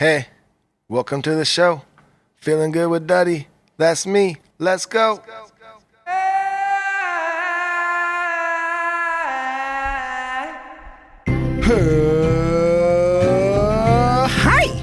Hey, welcome to the show. Feeling good with Duddy. That's me. Let's go. Hi!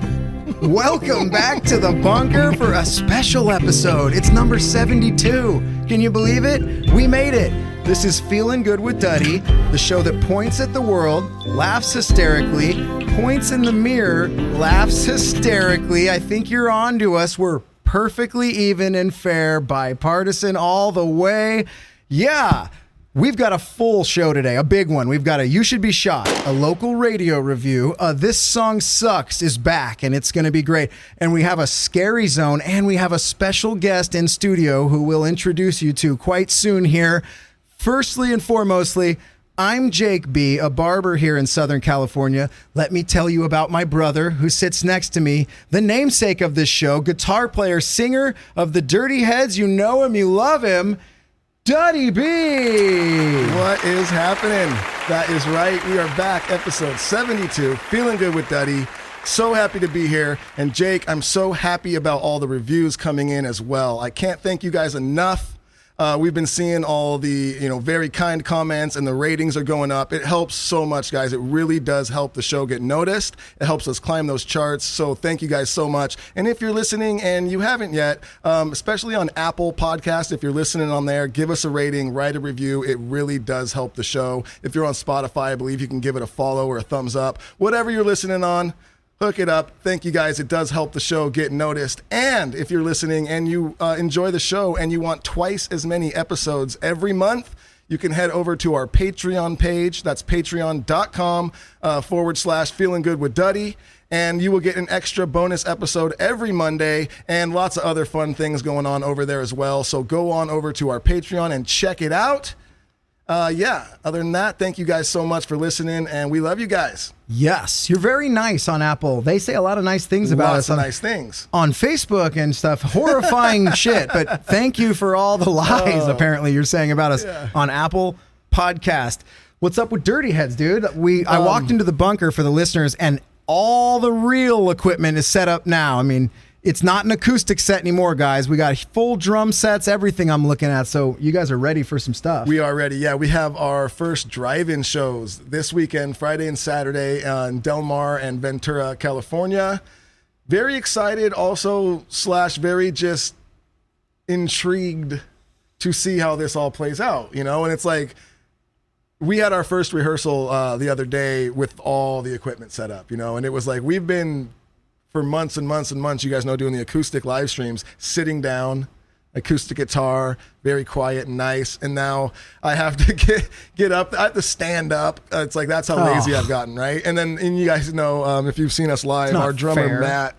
Welcome back to the bunker for a special episode. It's number 72. Can you believe it? We made it. This is Feeling Good with Duddy, the show that points at the world, laughs hysterically, points in the mirror, laughs hysterically. I think you're on to us. We're perfectly even and fair, bipartisan all the way. Yeah. We've got a full show today, a big one. We've got a You Should Be Shot, a local radio review. This Song Sucks is back, and it's going to be great. And we have a Scary Zone, and we have a special guest in studio who we'll introduce you to quite soon here. Firstly and foremostly, I'm Jake B., a barber here in Southern California. Let me tell you about my brother who sits next to me, the namesake of this show, guitar player, singer of the Dirty Heads. You know him, you love him. Duddy B. What is happening? That is right. We are back, episode 72, Feeling Good with Duddy. So happy to be here. And Jake, I'm so happy about all the reviews coming in as well. I can't thank you guys enough. We've been seeing all the, very kind comments, and the ratings are going up. It helps so much, guys. It really does help the show get noticed. It helps us climb those charts. So thank you guys so much. And if you're listening and you haven't yet, especially on Apple Podcast, if you're listening on there, give us a rating, write a review. It really does help the show. If you're on Spotify, I believe you can give it a follow or a thumbs up. Whatever you're listening on, hook it up. Thank you guys. It does help the show get noticed. And if you're listening and you enjoy the show and you want twice as many episodes every month, you can head over to our Patreon page. That's patreon.com/Feeling Good with Duddy. And you will get an extra bonus episode every Monday and lots of other fun things going on over there as well. So go on over to our Patreon and check it out. Other than that, thank you guys so much for listening, and we love you guys. Yes, you're very nice on Apple. They say a lot of nice things about us. Lots of nice things. On Facebook and stuff. Horrifying shit, but thank you for all the lies, apparently, you're saying about us on Apple Podcast. What's up with Dirty Heads, dude? I walked into the bunker for the listeners, and all the real equipment is set up now. I mean, it's not an acoustic set anymore, guys. We got full drum sets, everything I'm looking at. So you guys are ready for some stuff. We are ready. Yeah, we have our first drive-in shows this weekend, Friday and Saturday in Del Mar and Ventura, California. Very excited also / very just intrigued to see how this all plays out, And it's like, we had our first rehearsal the other day with all the equipment set up, And it was like, we've been for months and months and months, you guys know, doing the acoustic live streams, sitting down, acoustic guitar, very quiet and nice. And now I have to get up. I have to stand up. It's like, that's how lazy I've gotten, right? And you guys know, if you've seen us live, our drummer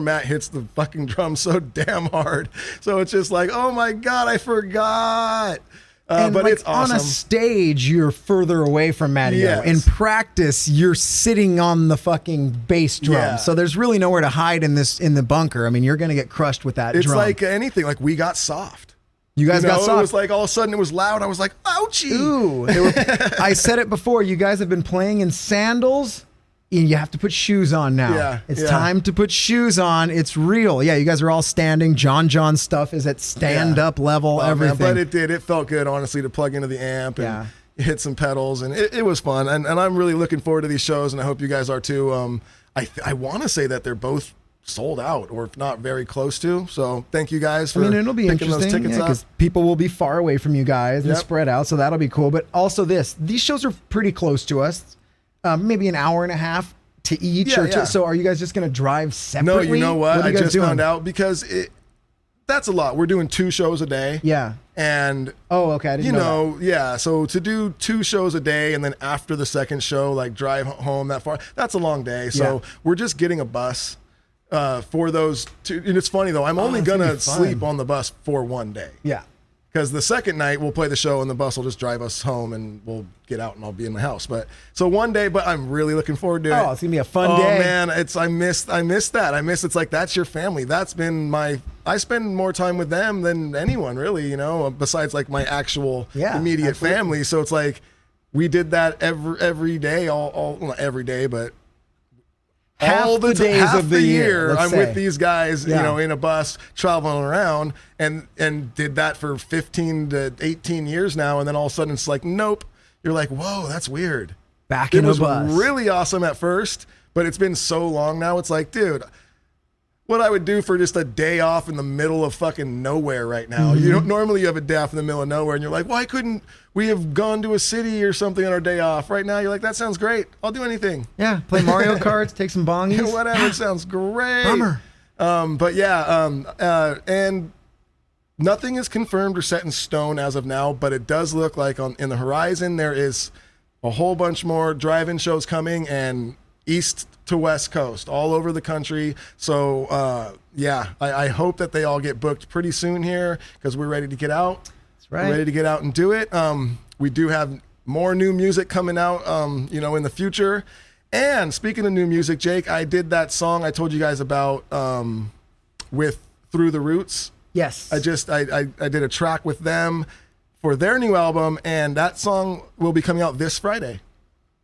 Matt hits the fucking drum so damn hard. So it's just like, oh my God, I forgot. But like, it's awesome. On a stage, you're further away from Matty. Yes. In practice, you're sitting on the fucking bass drum. Yeah. So there's really nowhere to hide in the bunker. I mean, you're going to get crushed with that It's drum. like anything. Like, we got soft. You guys got soft. It was like all of a sudden it was loud. I was like, ouchie. Ooh. I said it before. You guys have been playing in sandals. And you have to put shoes on now. Yeah, it's time to put shoes on. It's real. Yeah, you guys are all standing. John stuff is at stand-up level, everything. Man, but it felt good, honestly, to plug into the amp and hit some pedals, and it was fun. And I'm really looking forward to these shows, and I hope you guys are too. I want to say that they're both sold out, or if not very close to. So thank you guys for it'll be picking those tickets up. Because people will be far away from you guys and spread out, so that'll be cool. But also these shows are pretty close to us. Maybe an hour and a half to each So are you guys just going to drive separately? No, you know what? I just doing? found out because that's a lot. We're doing 2 shows a day. Yeah. And okay, I didn't know that. So to do 2 shows a day and then after the second show, like drive home that far, that's a long day. So we're just getting a bus for those 2. And it's funny though, I'm only going to sleep on the bus for 1 day. Yeah. Because the second night we'll play the show and the bus will just drive us home and we'll get out and I'll be in my house. But so 1 day, but I'm really looking forward to it. Oh, it's gonna be a fun day. Oh man, I miss that. It's like, that's your family. That's been I spend more time with them than anyone really, besides like my actual immediate family. So it's like we did that every day, all not every day, but all the days half of the year, I'm say. with these guys, Yeah. in a bus traveling around, and did that for 15 to 18 years now, and then all of a sudden it's like, nope. You're like, whoa, that's weird. Back It in a was bus. really awesome at first, but it's been so long now. It's like, dude, what I would do for just a day off in the middle of fucking nowhere right now. Mm-hmm. You don't normally you have a day off in the middle of nowhere, and you're like, why couldn't we have gone to a city or something on our day off? Right now, you're like, that sounds great. I'll do anything. Yeah, play Mario Karts, take some bongies. Whatever, sounds great. Bummer. But yeah, and nothing is confirmed or set in stone as of now, but it does look like in the horizon there is a whole bunch more drive-in shows coming, and east to west coast, all over the country. So yeah, I hope that they all get booked pretty soon here, because we're ready to get out. That's right. We're ready to get out and do it. We do have more new music coming out, in the future. And speaking of new music, Jake, I did that song I told you guys about with Through the Roots. Yes. I did a track with them for their new album, and that song will be coming out this Friday.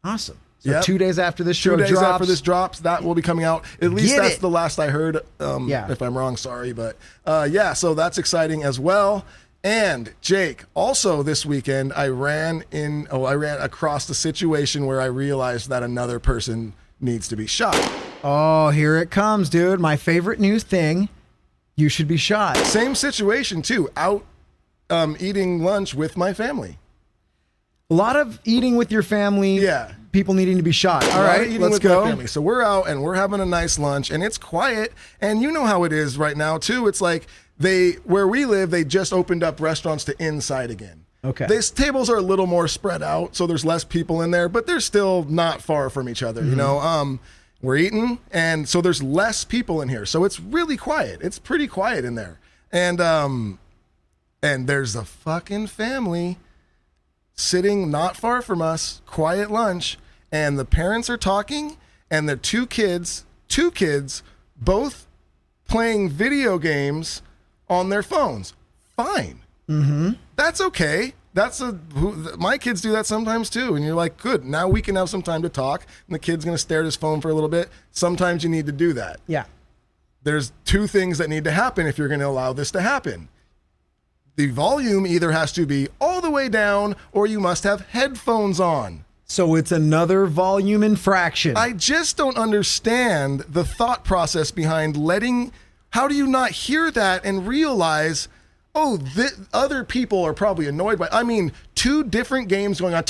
Awesome. So Yep. 2 days after this show 2 days drops. after this drops, that will be coming out. At least Get that's it. the last I heard. Yeah. If I'm wrong, sorry. But yeah, so that's exciting as well. And Jake, also this weekend, I ran across the situation where I realized that another person needs to be shot. Oh, here it comes, dude. My favorite new thing. You should be shot. Same situation too. Out eating lunch with my family. A lot of eating with your family. Yeah. People needing to be shot. All Right, right, eating let's with my go. family. So we're out and we're having a nice lunch, and it's quiet. And you know how it is right now too. It's like where we live, they just opened up restaurants to inside again. Okay. These tables are a little more spread out, so there's less people in there, but they're still not far from each other. We're eating, and so there's less people in here, so it's really quiet. It's pretty quiet in there, and there's a fucking family sitting not far from us, quiet lunch, and the parents are talking, and the two kids, both playing video games on their phones. Fine. Mm-hmm. That's okay. My kids do that sometimes too. And you're like, good, now we can have some time to talk. And the kid's going to stare at his phone for a little bit. Sometimes you need to do that. Yeah. There's two things that need to happen if you're going to allow this to happen. The volume either has to be all the way down, or you must have headphones on. So it's another volume infraction. I just don't understand the thought process behind how do you not hear that and realize, other people are probably annoyed by, two different games going on,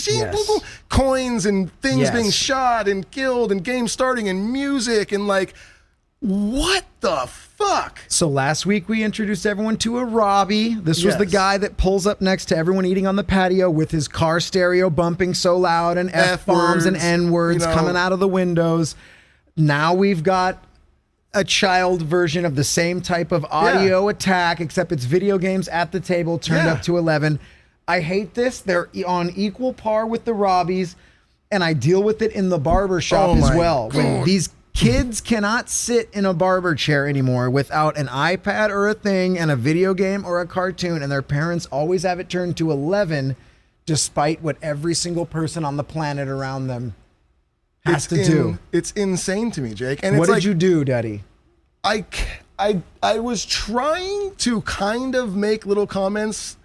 Yes. coins and things Yes. being shot and killed and games starting and music and like, what the fuck? So last week we introduced everyone to a Robbie. This was the Yes. guy that pulls up next to everyone eating on the patio with his car stereo bumping so loud and F-bombs and F-words, N-words coming out of the windows. Now we've got a child version of the same type of audio attack, except it's video games at the table turned up to 11. I hate this. They're on equal par with the Robbies, and I deal with it in the barber shop Oh as my well. God. When these kids cannot sit in a barber chair anymore without an iPad or a thing and a video game or a cartoon, and their parents always have it turned to 11, despite what every single person on the planet around them has to do. It's insane to me, Jake. And What it's did like, you do, Duddy? I was trying to kind of make little comments,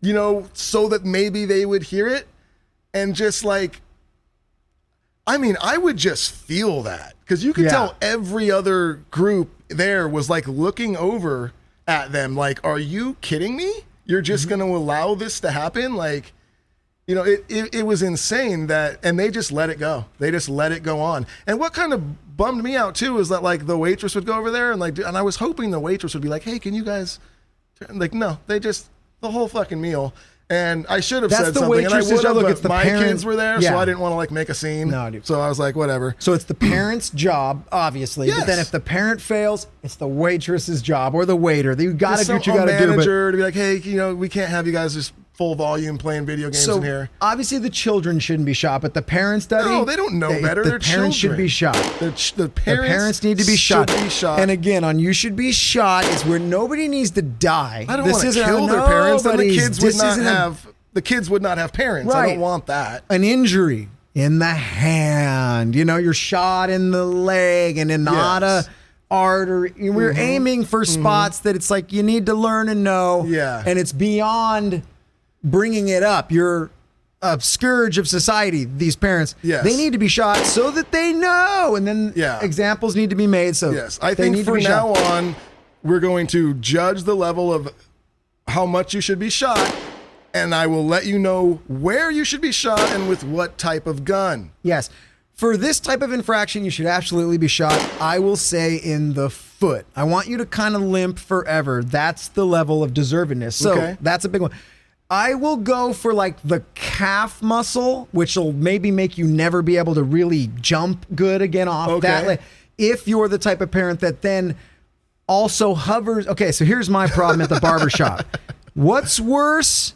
so that maybe they would hear it, and just like, I would just feel that, because you could tell every other group there was like looking over at them like, are you kidding me? You're just going to allow this to happen? Like, it was insane and they just let it go. They just let it go on. And what kind of bummed me out too is that like the waitress would go over there and I was hoping the waitress would be like, hey, can you guys like, no, the whole fucking meal. And I should have That's said the something, and I waitress's would have, job. Look, but it's the my parent- kids were there, Yeah. so I didn't want to like make a scene. No, dude. So I was like, whatever. So it's the parent's job, obviously. Yes. But then if the parent fails, it's the waitress's job or the waiter. You got to do what you Some got to do. But manager to be like, hey, we can't have you guys just full volume playing video games in here. obviously the children shouldn't be shot, but the parents, Duddy, No, they don't know better. The They're parents should children. be shot. The Parents need to be should shot. be shot. And again, on You Should Be Shot is where nobody needs to die. I don't want to kill their parents. Then the kids would This not isn't have. The kids would not have parents. I Right. don't want that. an injury. in the hand. You're shot in the leg and in not a artery. We're aiming for spots that it's like you need to learn and know. Yeah. And it's beyond bringing it up. You're a scourge of society, these parents. Yes. They need to be shot so that they know. And then examples need to be made. So yes, I think from now on, we're going to judge the level of how much you should be shot. And I will let you know where you should be shot and with what type of gun. Yes. For this type of infraction, you should absolutely be shot, I will say, in the foot. I want you to kind of limp forever. That's the level of deservedness. So that's a big one. I will go for like the calf muscle, which will maybe make you never be able to really jump good again off that leg. If you're the type of parent that then also hovers. Okay, so here's my problem at the barbershop. What's worse?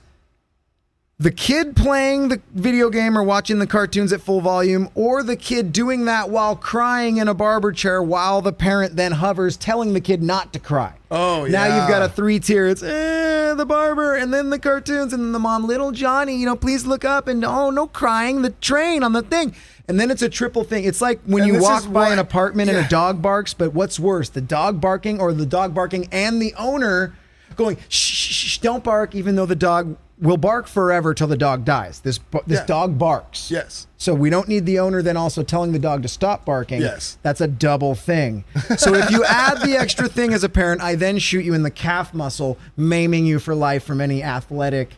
The kid playing the video game or watching the cartoons at full volume, or the kid doing that while crying in a barber chair while the parent then hovers telling the kid not to cry. Oh, yeah. Now you've got a 3-tier. It's the barber and then the cartoons and then the mom, little Johnny, please look up and no crying, the train on the thing. And then it's a triple thing. It's like when you walk by an apartment and a dog barks, but what's worse, the dog barking or the dog barking and the owner going, shh, don't bark, even though the dog will bark forever till the dog dies. This dog barks. Yes. So we don't need the owner then also telling the dog to stop barking. Yes. That's a double thing. So if you add the extra thing as a parent, I then shoot you in the calf muscle, maiming you for life from any athletic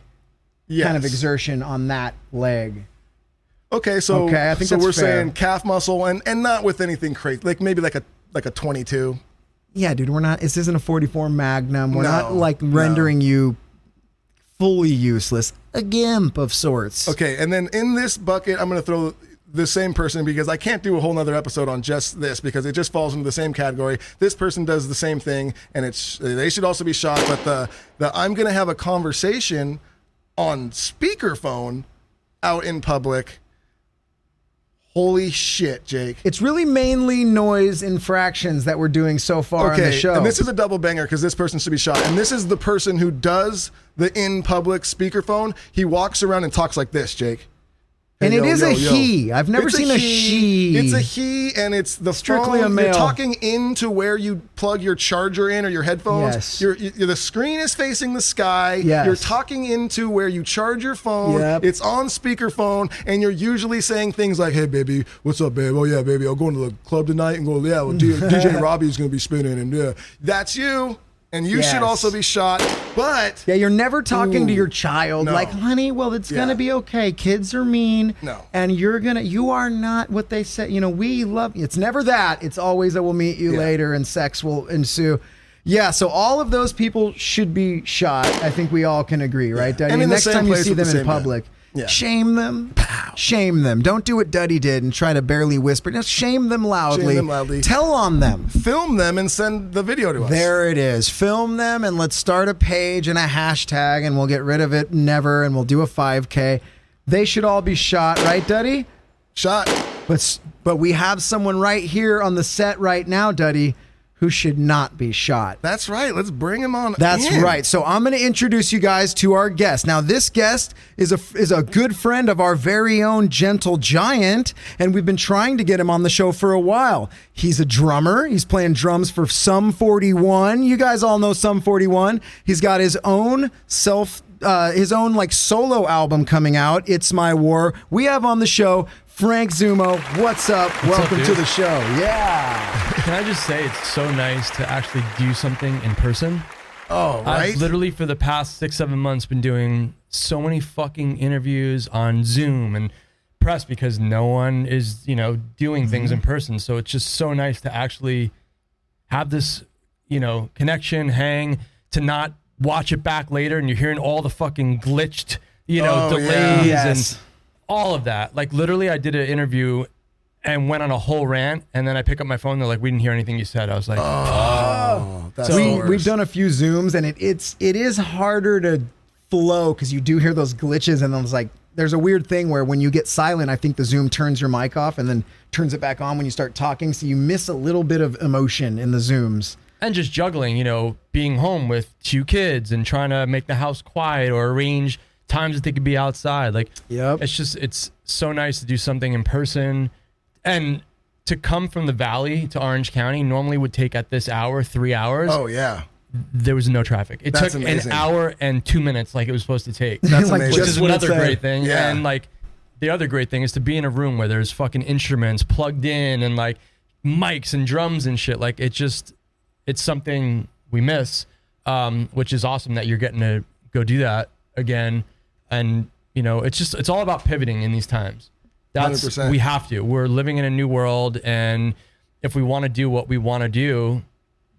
kind of exertion on that leg. Okay, so I think that's we're fair. saying calf muscle and not with anything crazy, like maybe like a 22. Yeah, dude, this isn't a 44 Magnum. We're not like rendering you fully useless, a gimp of sorts. Okay, and then in this bucket, I'm going to throw the same person because I can't do a whole nother episode on just this because it just falls into the same category. This person does the same thing, and they should also be shot. But I'm going to have a conversation on speakerphone out in public. Holy shit, Jake. It's really mainly noise infractions that we're doing so far on the show. And this is a double banger because this person should be shot. And this is the person who does the in-public speakerphone. He walks around and talks like this, Jake. And it is a he. I've never seen a she. It's a he, and it's the strictly phone. a male. You're talking into where you plug your charger in or your headphones. Yes. The screen is facing the sky. Yes. You're talking into where you charge your phone. Yep. It's on speakerphone, and you're usually saying things like, "Hey, baby, what's up, babe? Oh yeah, baby, I'm going to the club tonight." And go, "Yeah, well, DJ Robbie's going to be spinning, and yeah, that's you." And you should also be shot, but... Yeah, you're never talking to your child no. like, honey, well, it's going to be okay. Kids are mean. No. And you are not what they say. We love you. It's never that. It's always, I will meet you later and sex will ensue. Yeah, so all of those people should be shot. I think we all can agree, right, Duddy? And in next the time same you see place them with in the same public... guy. Yeah. Shame them. Pow. Shame them. Don't do what Duddy did and try to barely whisper. Just shame them loudly. Shame them loudly. Tell on them. Film them and send the video to us. There it is. Film them and let's start a page and a hashtag and we'll get rid of it never and we'll do a 5K. They should all be shot, right, Duddy? Shot. But we have someone right here on the set right now, Duddy, who should not be shot. That's right. Let's bring him on. That's right. So I'm going to introduce you guys to our guest. Now, this guest is a good friend of our very own Gentle Giant, and we've been trying to get him on the show for a while. He's a drummer. He's playing drums for Sum 41. You guys all know Sum 41. He's got his own solo album coming out. It's My War. We have on the show Frank Zummo. What's up? Welcome to the show. Yeah. Can I just say it's so nice to actually do something in person? Oh, right. I've literally for the past 6-7 months been doing so many fucking interviews on Zoom and press because no one is, doing things in person. So it's just so nice to actually have this, connection, hang, to not watch it back later and you're hearing all the fucking glitched, delays and all of that. Like literally I did an interview and went on a whole rant and then I pick up my phone. They're like, we didn't hear anything you said. I was like, that's we've done a few Zooms and it is harder to flow because you do hear those glitches and then it's like, there's a weird thing where when you get silent, I think the Zoom turns your mic off and then turns it back on when you start talking. So you miss a little bit of emotion in the Zooms. and just juggling, being home with 2 kids and trying to make the house quiet or arrange times that they could be outside. Like, Yep. it's so nice to do something in person. And to come from the Valley to Orange County normally would take at this hour 3 hours. Oh yeah. There was no traffic. It That's took amazing. an hour and 2 minutes like it was supposed to take. That's Like, amazing. Which just is what it another said. great thing. Yeah. And like the other great thing is to be in a room where there's fucking instruments plugged in and like mics and drums and shit. Like it's something we miss, which is awesome that you're getting to go do that again. And you know, it's all about pivoting in these times. That's 100%. we have to. We're living in a new world, and if we want to do what we want to do,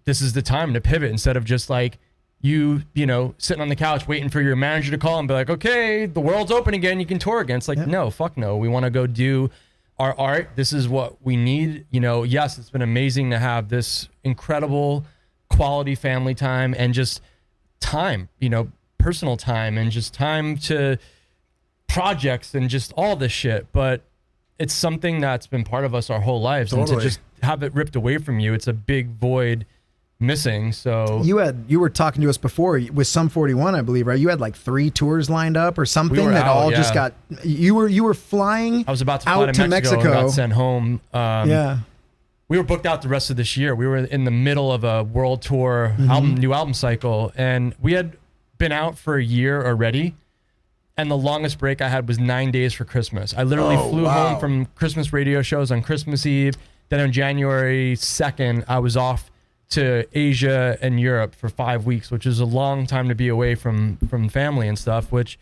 this is the time to pivot instead of just like you know, sitting on the couch waiting for your manager to call and be like, okay, the world's open again, you can tour again. It's like, no, fuck no. We want to go do our art. This is what we need. You know, yes, it's been amazing to have this incredible quality family time and just time, you know, personal time and just time to projects and just all this shit. But it's something that's been part of us our whole lives. Totally. And to just have it ripped away from you, it's a big void missing. So You were talking to us before with Sum 41, I believe, right? You had like 3 tours lined up or something were that out, all just yeah. got. You were flying. I was about to fly out to to Mexico and got sent home. Yeah. We were booked out the rest of this year. We were in the middle of a world tour new album cycle, and we had been out for a year already. And the longest break I had was 9 days for Christmas. I literally flew home from Christmas radio shows on Christmas Eve. Then on January 2nd, I was off to Asia and Europe for 5 weeks, which is a long time to be away from family and stuff, which,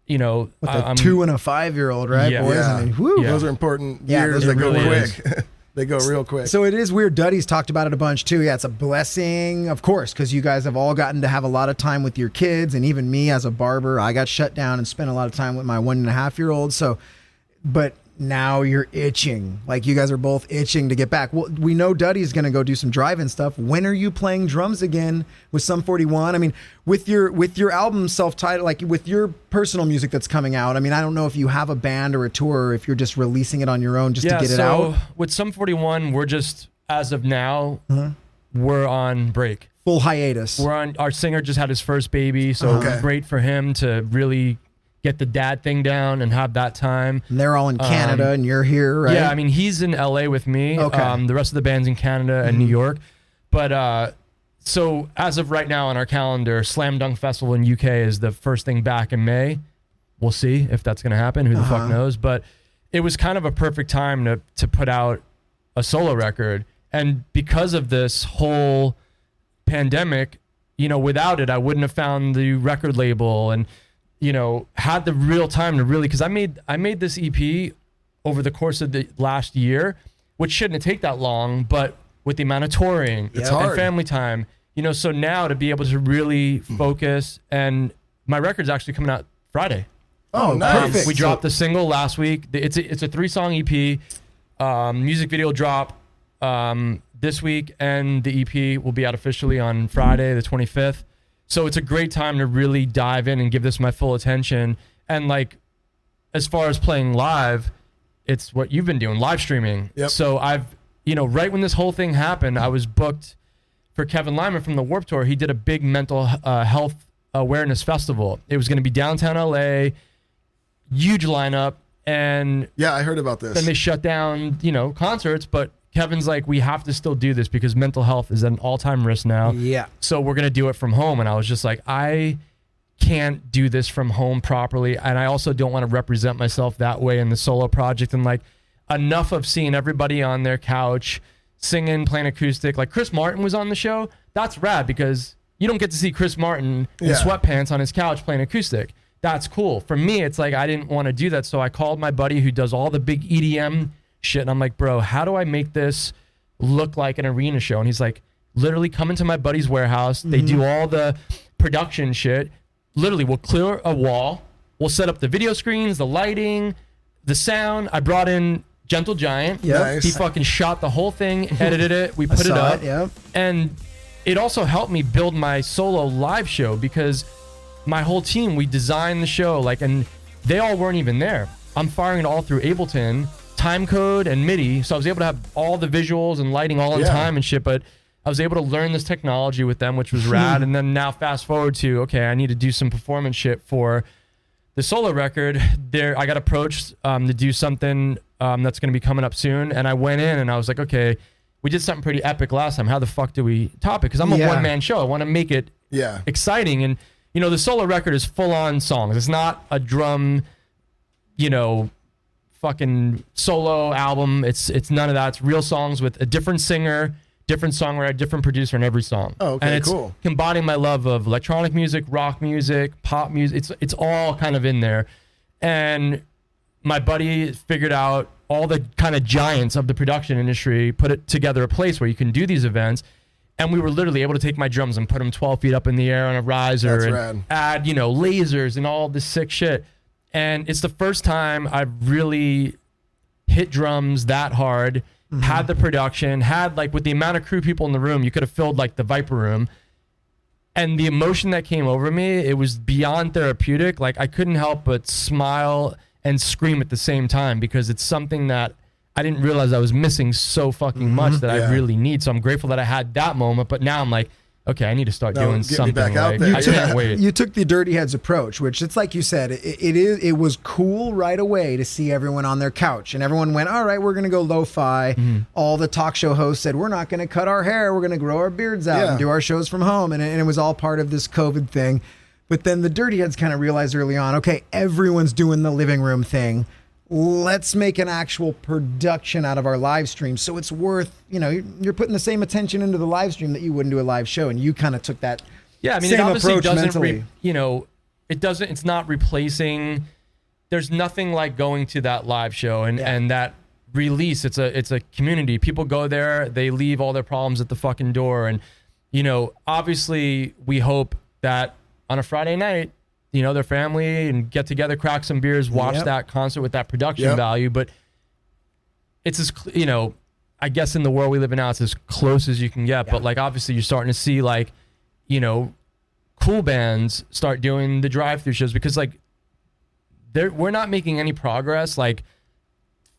you know, With a 2 and a 5-year-old, right? Yeah. Boys? Yeah. I mean, whew. Yeah. Those are important Yeah, years those that are go really quick. They go real quick. So it is weird. Duddy's talked about it a bunch too. Yeah, it's a blessing, of course, because you guys have all gotten to have a lot of time with your kids, and even me as a barber, I got shut down and spent a lot of time with my 1.5-year-old. So, but now you're itching. Like you guys are both itching to get back. Well, we know Duddy's going to go do some drive-in stuff. When are you playing drums again with Sum 41? I mean, with your album self-titled, like with your personal music that's coming out. I mean, I don't know if you have a band or a tour, or if you're just releasing it on your own just to get it out. With Sum 41, we're just, as of now, we're on break. Full hiatus. Our singer just had his first baby, so Okay. great for him to really get the dad thing down and have that time. And they're all in Canada and you're here, right? Yeah, I mean, he's in LA with me. Okay. The rest of the band's in Canada and New York. But so as of right now on our calendar, Slam Dunk Festival in UK is the first thing back in May. We'll see if that's going to happen. Who the fuck knows? But it was kind of a perfect time to put out a solo record. And because of this whole pandemic, you know, without it, I wouldn't have found the record label and, you know, had the real time to really, because I made this EP over the course of the last year, which shouldn't take that long, but with the amount of touring It's and hard. family time, you know, so now to be able to really focus, and my record's actually coming out Friday. Oh, nice. perfect. We dropped the single last week. It's a 3-song EP. Music video drop this week, and the EP will be out officially on Friday, the 25th. So it's a great time to really dive in and give this my full attention. And like, as far as playing live, it's what you've been doing, live streaming. Yep. So I've, you know, right when this whole thing happened, I was booked for Kevin Lyman from the Warped Tour. He did a big mental health awareness festival. It was going to be downtown LA, huge lineup. And Yeah, I heard about this. then they shut down, you know, concerts, but Kevin's like, we have to still do this because mental health is at an all-time risk now. Yeah. So we're going to do it from home. And I was just like, I can't do this from home properly. And I also don't want to represent myself that way in the solo project. And like, enough of seeing everybody on their couch singing, playing acoustic. Like Chris Martin was on the show. That's rad because you don't get to see Chris Martin in Yeah. sweatpants on his couch playing acoustic. That's cool. For me, it's like, I didn't want to do that. So I called my buddy who does all the big EDM shit. And I'm like, bro, how do I make this look like an arena show? And he's like, literally come into my buddy's warehouse. They do all the production shit. Literally, we'll clear a wall. We'll set up the video screens, the lighting, the sound. I brought in Gentle Giant. Yep. Nice. He fucking shot the whole thing, edited it. We put it saw up. it, yep. And it also helped me build my solo live show because my whole team, we designed the show, like, and they all weren't even there. I'm firing it all through Ableton, time code, and MIDI. So I was able to have all the visuals and lighting all in Yeah. time and shit, but I was able to learn this technology with them, which was rad. And then now fast forward to, okay, I need to do some performance shit for the solo record, I got approached to do something that's going to be coming up soon. And I went in and I was like, okay, we did something pretty epic last time. How the fuck do we top it? Because I'm a one-man show. I want to make it exciting. And, you know, the solo record is full-on songs. It's not a drum, you know, fucking solo album. It's none of that. It's real songs with a different singer, different songwriter, different producer in every song. Oh, okay, and it's cool. combining my love of electronic music, rock music, pop music. It's all kind of in there. And my buddy figured out all the kind of giants of the production industry, put it together a place where you can do these events. And we were literally able to take my drums and put them 12 feet up in the air on a riser. That's and rad. add, you know, lasers and all this sick shit. And it's the first time I've really hit drums that hard, had the production, had like with the amount of crew people in the room, you could have filled like the Viper room. And the emotion that came over me, it was beyond therapeutic. Like I couldn't help but smile and scream at the same time because it's something that I didn't realize I was missing so fucking much that I really need. So I'm grateful that I had that moment. But now I'm like, okay, I need to start doing something. Back out like, there. I can't wait. You took the Dirty Heads approach, which it's like you said, it was cool right away to see everyone on their couch, and everyone went, all right, we're going to go lo-fi. All the talk show hosts said, we're not going to cut our hair, we're going to grow our beards out and do our shows from home, and it was all part of this COVID thing. But then the Dirty Heads kind of realized early on, okay, everyone's doing the living room thing. Let's make an actual production out of our live stream. So it's worth, you know, you're putting the same attention into the live stream that you would into a live show. And you kind of took that I mean, same it obviously approach doesn't, mentally. it's not replacing. There's nothing like going to that live show and that release. It's a community. People go there, they leave all their problems at the fucking door. And, you know, obviously we hope that on a Friday night, you know, their family and get together, crack some beers, watch that concert with that production value. But it's as, you know, I guess in the world we live in now, it's as close as you can get. But like, obviously you're starting to see like, you know, cool bands start doing the drive-through shows because like we're not making any progress like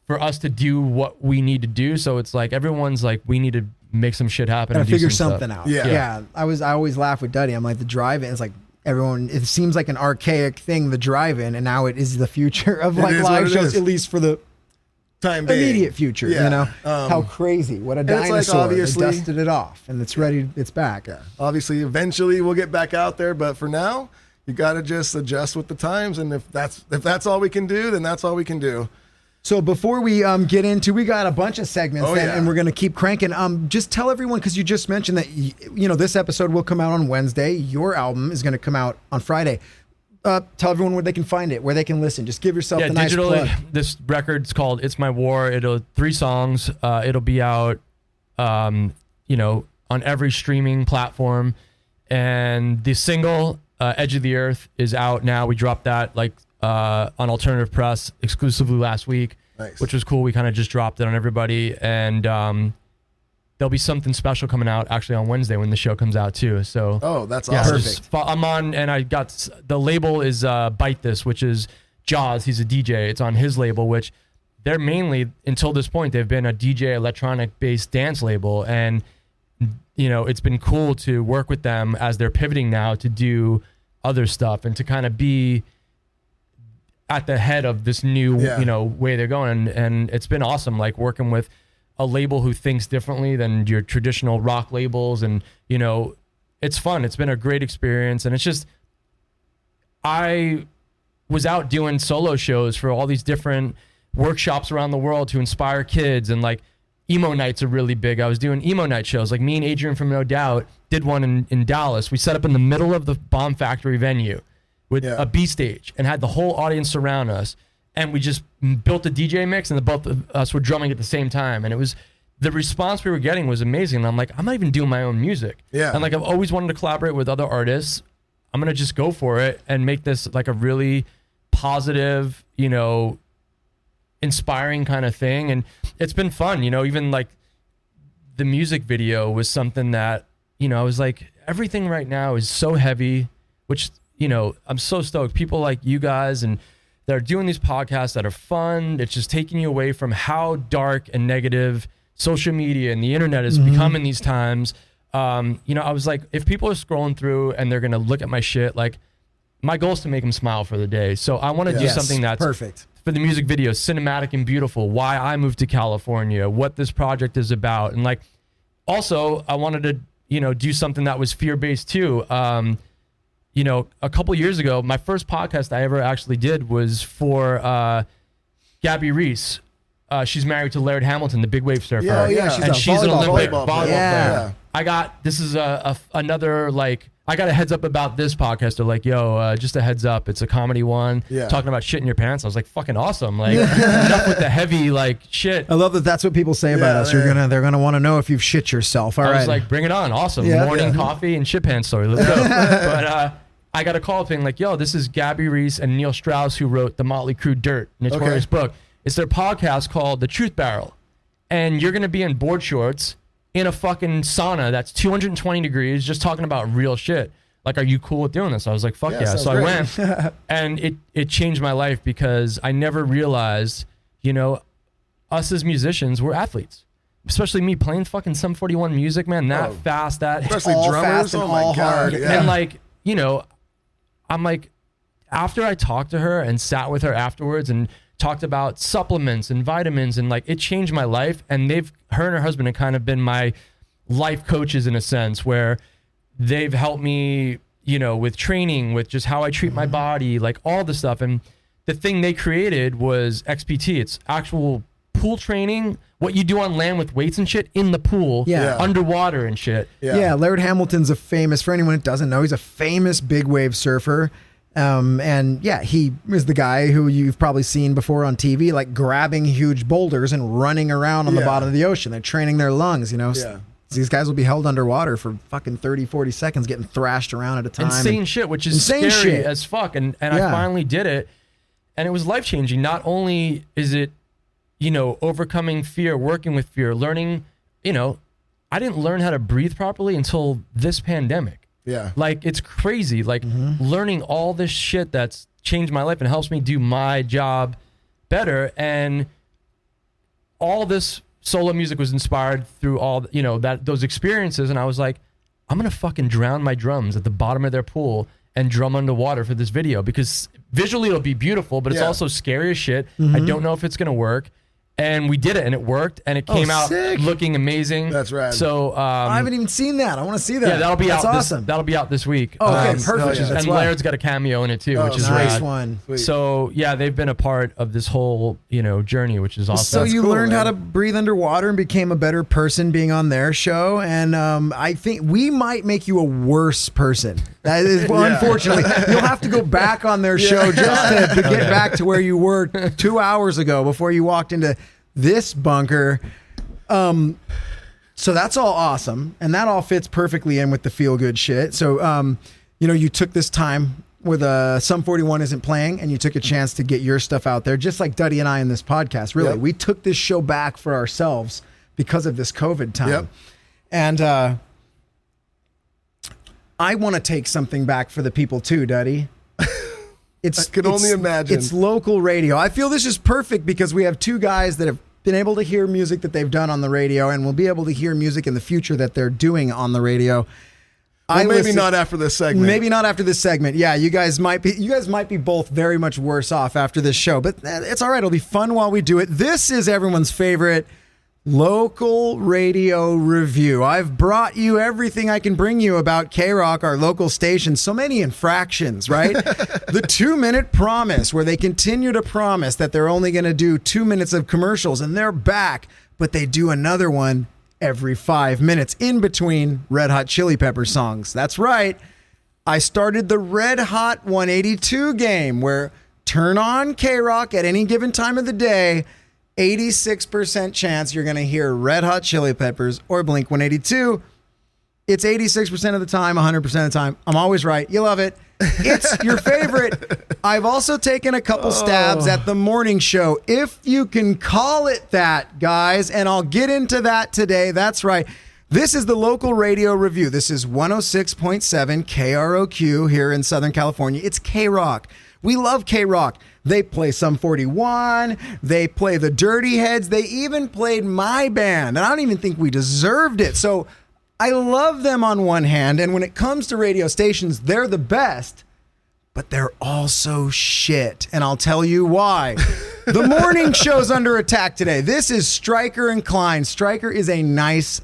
for us to do what we need to do. So it's like, everyone's like, we need to make some shit happen. Gotta and figure do some something stuff. out. Yeah. I always laugh with Duddy. I'm like, the drive-in is like, everyone, it seems like an archaic thing, the drive-in, and now it is the future of like live shows, at least for the time being. Immediate future. You know how crazy, what a dinosaur. It's like, obviously, they dusted it off and it's ready, it's back. Obviously eventually we'll get back out there, but for now you got to just adjust with the times, and if that's all we can do, then that's all we can do. So before we get into, we got a bunch of segments and we're going to keep cranking. Just tell everyone, because you just mentioned that, you know, this episode will come out on Wednesday. Your album is going to come out on Friday. Tell everyone where they can find it, where they can listen. Just give yourself a nice plug. This record's called It's My War. It'll 3 songs. It'll be out, you know, on every streaming platform. And the single, Edge of the Earth, is out now. We dropped that like on Alternative Press exclusively last week, which was cool. We kind of just dropped it on everybody, and there'll be something special coming out actually on Wednesday when the show comes out too. So that's awesome. Perfect. I'm on, and I got the label is Bite This, which is Jaws. He's a DJ. It's on his label, which they're mainly, until this point, they've been a DJ electronic based dance label, and you know, it's been cool to work with them as they're pivoting now to do other stuff and to kind of be at the head of this new, you know, way they're going. And it's been awesome, like working with a label who thinks differently than your traditional rock labels. And, you know, it's fun. It's been a great experience. And it's just, I was out doing solo shows for all these different workshops around the world to inspire kids. And like emo nights are really big. I was doing emo night shows. Like me and Adrian from No Doubt did one in Dallas. We set up in the middle of the Bomb Factory venue with a B stage and had the whole audience surround us. And we just built a DJ mix, and the both of us were drumming at the same time. And it was, the response we were getting was amazing. And I'm like, I'm not even doing my own music. And like, I've always wanted to collaborate with other artists. I'm going to just go for it and make this like a really positive, you know, inspiring kind of thing. And it's been fun, you know, even like the music video was something that, you know, I was like, everything right now is so heavy, which, you know, I'm so stoked. People like you guys and they're doing these podcasts that are fun. It's just taking you away from how dark and negative social media and the internet has become in these times. You know, I was like, if people are scrolling through and they're going to look at my shit, like, my goal is to make them smile for the day. So I want to do something that's perfect for the music video, cinematic and beautiful, why I moved to California, what this project is about. And like, also I wanted to, do something that was fear-based too. A couple years ago, my first podcast I ever actually did was for Gabby Reese. She's married to Laird Hamilton, the big wave surfer. Yeah. She's an Olympic volleyball player. player. This is another, like, I got a heads up about this podcast. They're like, yo, just a heads up. It's a comedy one. Yeah. Talking about shit in your pants. I was like, fucking awesome. Like, enough with the heavy, like, shit. I love that that's what people say about us. They're gonna want to know if you've shit yourself. All right. I was like, bring it on. Awesome. Morning coffee and shit pants story. Let's go. But I got a call saying like, yo, this is Gabby Reese and Neil Strauss, who wrote the Motley Crue Dirt, notorious book. It's their podcast called The Truth Barrel. And you're going to be in board shorts in a fucking sauna that's 220 degrees, just talking about real shit. Like, are you cool with doing this? I was like, fuck yeah. So great. I went, and it changed my life because I never realized, us as musicians, we're athletes. Especially me playing fucking Sum 41 music, man, fast, especially all drummers, fast and all hard. Yeah. And like, I'm like, after I talked to her and sat with her afterwards and talked about supplements and vitamins, and like, it changed my life. And her and her husband have kind of been my life coaches in a sense, where they've helped me, with training, with just how I treat my body, like all the stuff. And the thing they created was XPT. It's actual pool training, what you do on land with weights and shit in the pool, underwater and shit. Yeah, Laird Hamilton's for anyone that doesn't know, he's a famous big wave surfer. And yeah, he is the guy who you've probably seen before on TV, like grabbing huge boulders and running around on the bottom of the ocean. They're training their lungs, These guys will be held underwater for fucking 30, 40 seconds getting thrashed around at a time. Insane shit, which is scary as fuck. And I finally did it. And it was life-changing. Not only is it, overcoming fear, working with fear, learning, I didn't learn how to breathe properly until this pandemic. Yeah. Like, it's crazy. Like, learning all this shit that's changed my life and helps me do my job better. And all this solo music was inspired through all, those experiences. And I was like, I'm going to fucking drown my drums at the bottom of their pool and drum underwater for this video, because visually it'll be beautiful, but it's also scary as shit. I don't know if it's going to work. And we did it, and it worked, and it came out looking amazing. That's right. So I haven't even seen that. I want to see that. Yeah, that'll be That's out. Awesome. That'll be out this week. Oh, okay, perfect. And Laird's got a cameo in it too, which is nice rad. one. Sweet. So yeah, they've been a part of this whole journey, which is awesome. So That's you cool, learned man. how to breathe underwater and became a better person being on their show. And I think we might make you a worse person. That is, unfortunately, you'll have to go back on their show just to get back to where you were 2 hours ago before you walked into this bunker. So that's all awesome, and that all fits perfectly in with the feel good shit. So you took this time with Sum 41 isn't playing, and you took a chance to get your stuff out there, just like Duddy and I in this podcast. Really, we took this show back for ourselves because of this COVID time. And I want to take something back for the people too, Duddy. I could only imagine. It's local radio. I feel this is perfect because we have two guys that have been able to hear music that they've done on the radio, and will be able to hear music in the future that they're doing on the radio. Well, maybe not after this segment. Maybe not after this segment. Yeah, you guys might be both very much worse off after this show, but it's all right. It'll be fun while we do it. This is everyone's favorite local radio review. I've brought you everything I can bring you about KROQ, our local station. So many infractions, right? The 2-minute promise, where they continue to promise that they're only going to do 2 minutes of commercials, and they're back, but they do another one every 5 minutes in between Red Hot Chili Pepper songs. That's right. I started the Red Hot 182 game, where turn on KROQ at any given time of the day. 86% chance you're going to hear Red Hot Chili Peppers or Blink 182. It's 86% of the time, 100% of the time. I'm always right. You love it. It's your favorite. I've also taken a couple stabs at the morning show, if you can call it that, guys, and I'll get into that today. That's right. This is the local radio review. This is 106.7 KROQ here in Southern California. It's KROQ. We love KROQ. They play Sum 41. They play the Dirty Heads. They even played my band, and I don't even think we deserved it. So I love them on one hand, and when it comes to radio stations, they're the best. but they're also shit. And I'll tell you why. The morning show's under attack today. This is Stryker and Klein. Stryker is a nice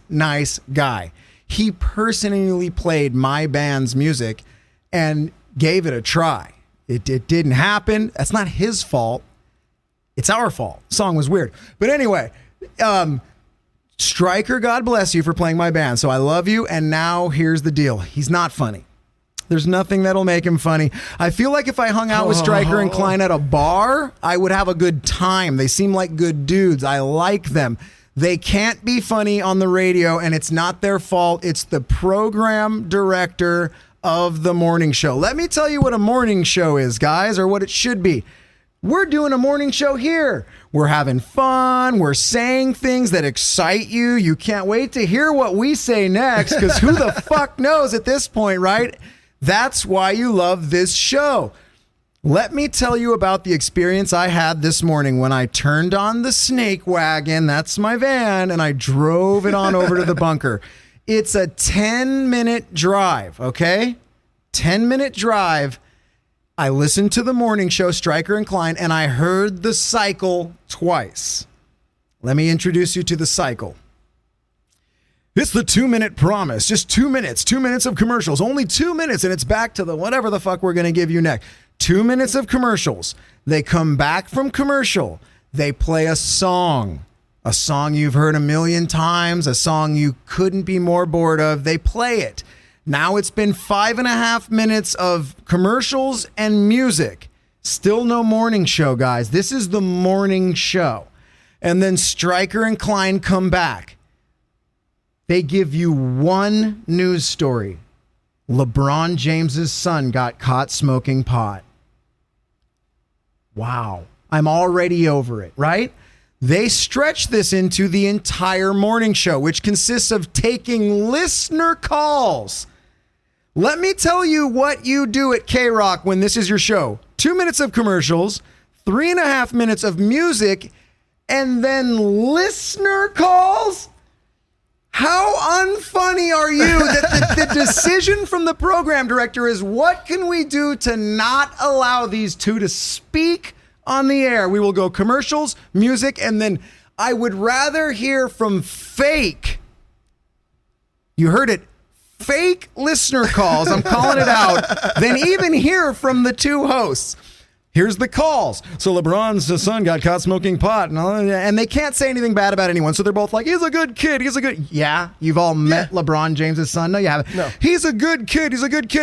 guy. He personally played my band's music and gave it a try. It didn't happen. That's not his fault. It's our fault. The song was weird. But anyway, Stryker, God bless you for playing my band. So I love you. And now here's the deal. He's not funny. There's nothing that'll make him funny. I feel like if I hung out with Stryker and Klein at a bar, I would have a good time. They seem like good dudes. I like them. They can't be funny on the radio, and it's not their fault. It's the program director of the morning show. Let me tell you what a morning show is, guys, or what it should be. We're doing a morning show here. We're having fun. We're saying things that excite you. You can't wait to hear what we say next, because who the fuck knows at this point, right? That's why you love this show. Let me tell you about the experience I had this morning when I turned on the snake wagon. That's my van, and I drove it on over to the bunker. It's a 10-minute drive, okay? 10-minute drive. I listened to the morning show, Stryker and Klein, and I heard the cycle twice. Let me introduce you to the cycle. It's the 2-minute promise. Just 2 minutes. 2 minutes of commercials. Only 2 minutes, and it's back to the whatever the fuck we're going to give you next. 2 minutes of commercials. They come back from commercial. They play a song you've heard a million times, a song you couldn't be more bored of. They play it. Now it's been 5.5 minutes of commercials and music. Still no morning show, guys. This is the morning show. And then Stryker and Klein come back. They give you one news story. LeBron James's son got caught smoking pot. Wow. I'm already over it, right? They stretch this into the entire morning show, which consists of taking listener calls. Let me tell you what you do at KROQ when this is your show. 2 minutes of commercials, 3.5 minutes of music, and then listener calls? How unfunny are you that the decision from the program director is what can we do to not allow these two to speak on the air? We will go commercials, music, and then I would rather hear from fake. You heard it. Fake listener calls, I'm calling it out, than even hear from the two hosts. Here's the calls. So LeBron's son got caught smoking pot, and they can't say anything bad about anyone. So they're both like, he's a good kid. Yeah, you've all met LeBron James's son. No, you haven't. No. He's a good kid,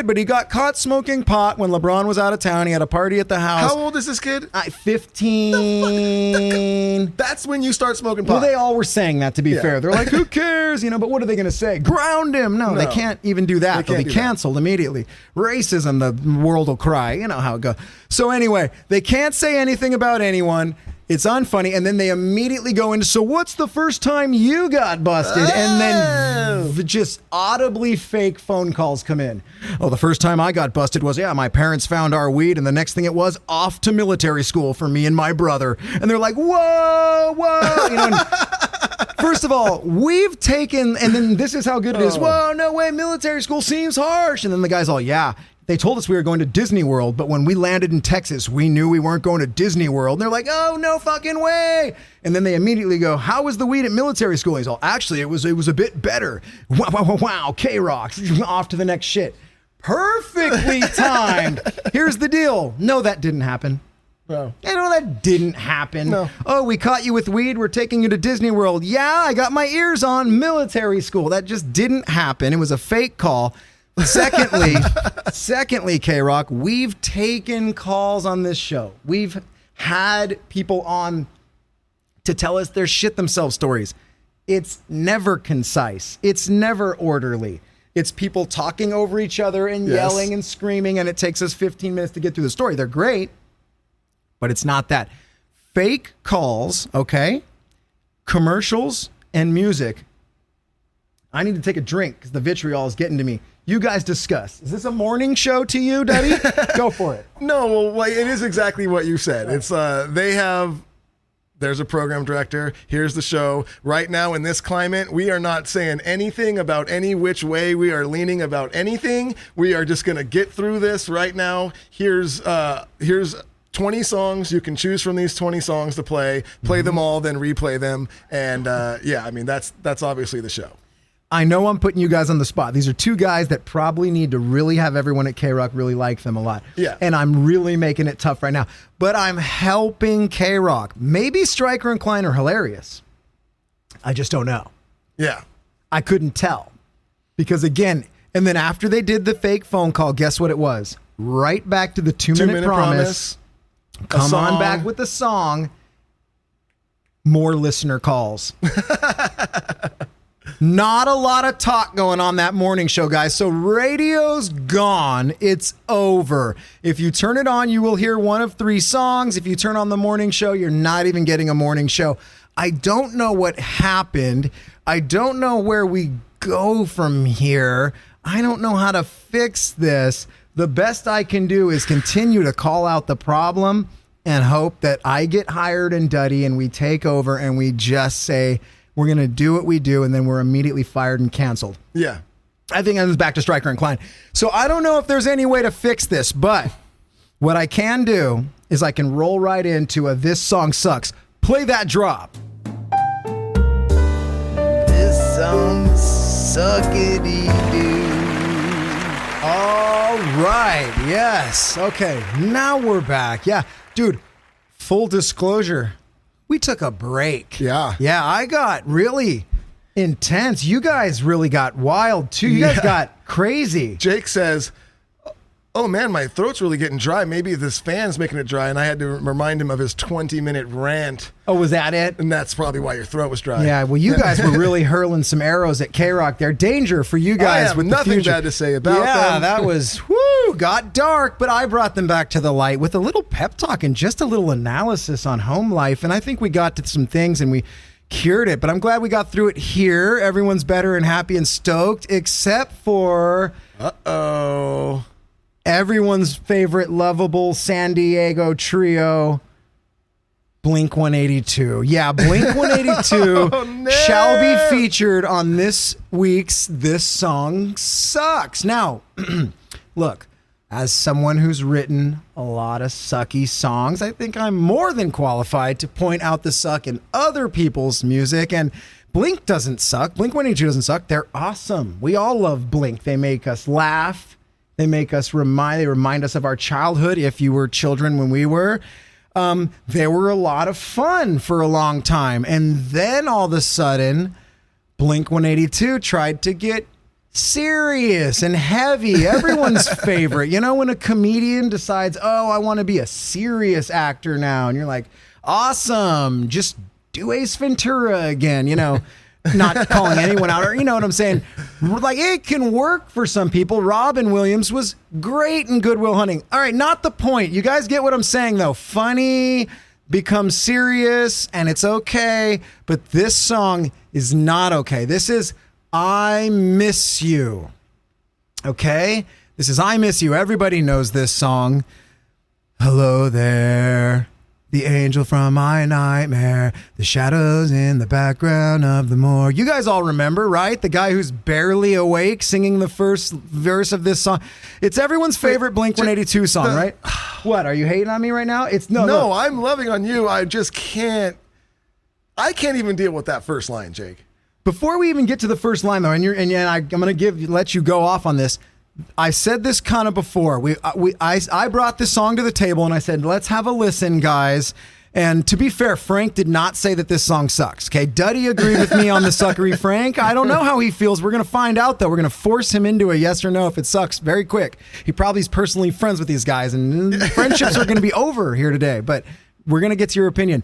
but he got caught smoking pot when LeBron was out of town. He had a party at the house. How old is this kid? 15. That's when you start smoking pot. Well, they all were saying that, to be fair. They're like, who cares? But what are they going to say? Ground him. No, they can't even do that. They'll be canceled immediately. Racism, the world will cry. You know how it goes. So anyway, they can't say anything about anyone. It's unfunny. And then they immediately go into, so what's the first time you got busted? And then just audibly fake phone calls come in. Oh, the first time I got busted was, my parents found our weed. And the next thing it was off to military school for me and my brother. And they're like, whoa. And first of all, we've taken, and then this is how good it is. Whoa, no way. Military school seems harsh. And then the guy's all, they told us we were going to Disney World, but when we landed in Texas, we knew we weren't going to Disney World. And they're like, oh, no fucking way. And then they immediately go, how was the weed at military school? He's all, actually, it was a bit better. Wow, KROQ. Off to the next shit. Perfectly timed. Here's the deal. No, that didn't happen. No. That didn't happen. No. Oh, we caught you with weed. We're taking you to Disney World. Yeah, I got my ears on. Military school. That just didn't happen. It was a fake call. Secondly, KROQ, we've taken calls on this show. We've had people on to tell us their shit themselves stories. It's never concise. It's never orderly. It's people talking over each other and yelling and screaming, and it takes us 15 minutes to get through the story. They're great, but it's not that. Fake calls, okay? Commercials and music. I need to take a drink because the vitriol is getting to me. You guys discuss. Is this a morning show to you, Duddy? Go for it. No, well, it is exactly what you said. It's they have there's a program director. Here's the show. Right now in this climate, we are not saying anything about any which way we are leaning about anything. We are just going to get through this right now. Here's 20 songs. You can choose from these 20 songs to play them all, then replay them. And that's obviously the show. I know I'm putting you guys on the spot. These are two guys that probably need to really have everyone at KROQ really like them a lot. Yeah. And I'm really making it tough right now. But I'm helping KROQ. Maybe Stryker and Klein are hilarious. I just don't know. Yeah. I couldn't tell. Because again, and then after they did the fake phone call, guess what it was? Right back to the 2-minute promise. Come on back with the song. More listener calls. Not a lot of talk going on that morning show, guys. So radio's gone. It's over. If you turn it on, you will hear one of 3 songs. If you turn on the morning show, you're not even getting a morning show. I don't know what happened. I don't know where we go from here. I don't know how to fix this. The best I can do is continue to call out the problem and hope that I get hired in Duddy and we take over and we just say, we're going to do what we do, and then we're immediately fired and canceled. Yeah. I think I was back to Stryker and Klein. So I don't know if there's any way to fix this, but what I can do is I can roll right into a This Song Sucks. Play that drop. This song suckity-doo. All right. Yes. Okay. Now we're back. Yeah. Dude, full disclosure. We took a break. Yeah. Yeah, I got really intense. You guys really got wild too. You guys got crazy. Jake says, oh man, my throat's really getting dry. Maybe this fan's making it dry. And I had to remind him of his 20-minute rant. Oh, was that it? And that's probably why your throat was dry. Yeah, well, you guys were really hurling some arrows at KROQ there. Danger for you guys. I have with nothing the future. bad to say about them. Yeah, that was, got dark, but I brought them back to the light with a little pep talk and just a little analysis on home life. And I think we got to some things and we cured it, but I'm glad we got through it here. Everyone's better and happy and stoked, except for... Uh-oh. Everyone's favorite lovable San Diego trio, Blink-182. Yeah, Blink-182 Oh, no. shall be featured on this week's This Song Sucks. Now, look, as someone who's written a lot of sucky songs, I think I'm more than qualified to point out the suck in other people's music. And Blink doesn't suck. Blink-182 doesn't suck. They're awesome. We all love Blink. They make us laugh. They make us remind us of our childhood. If you were children when we were, they were a lot of fun for a long time. And then all of a sudden, Blink-182 tried to get serious and heavy. Everyone's favorite. You know, when a comedian decides, oh, I want to be a serious actor now. And you're like, awesome. Just do Ace Ventura again, you know. Not calling anyone out, or you know what I'm saying? Like, it can work for some people. Robin Williams was great in Good Will Hunting. All right, not the point. You guys get what I'm saying, though. Funny becomes serious, and it's okay. But this song is not okay. This is I Miss You. Okay? This is I Miss You. Everybody knows this song. Hello there. The angel from my nightmare, the shadows in the background of the moor. You guys all remember, right? The guy who's barely awake singing the first verse of this song. It's everyone's favorite Blink-182 song, right? What, are you hating on me right now? It's No, I'm loving on you. I just can't. I can't even deal with that first line, Jake. Before we even get to the first line, though, I'm going to let you go off on this. I said this kind of before. I brought this song to the table and I said, let's have a listen, guys. And to be fair, Frank did not say that this song sucks. Okay, Duddy agreed with me on the suckery Frank. I don't know how he feels. We're going to find out, though. We're going to force him into a yes or no if it sucks very quick. He probably is personally friends with these guys, and friendships are going to be over here today. But we're going to get to your opinion.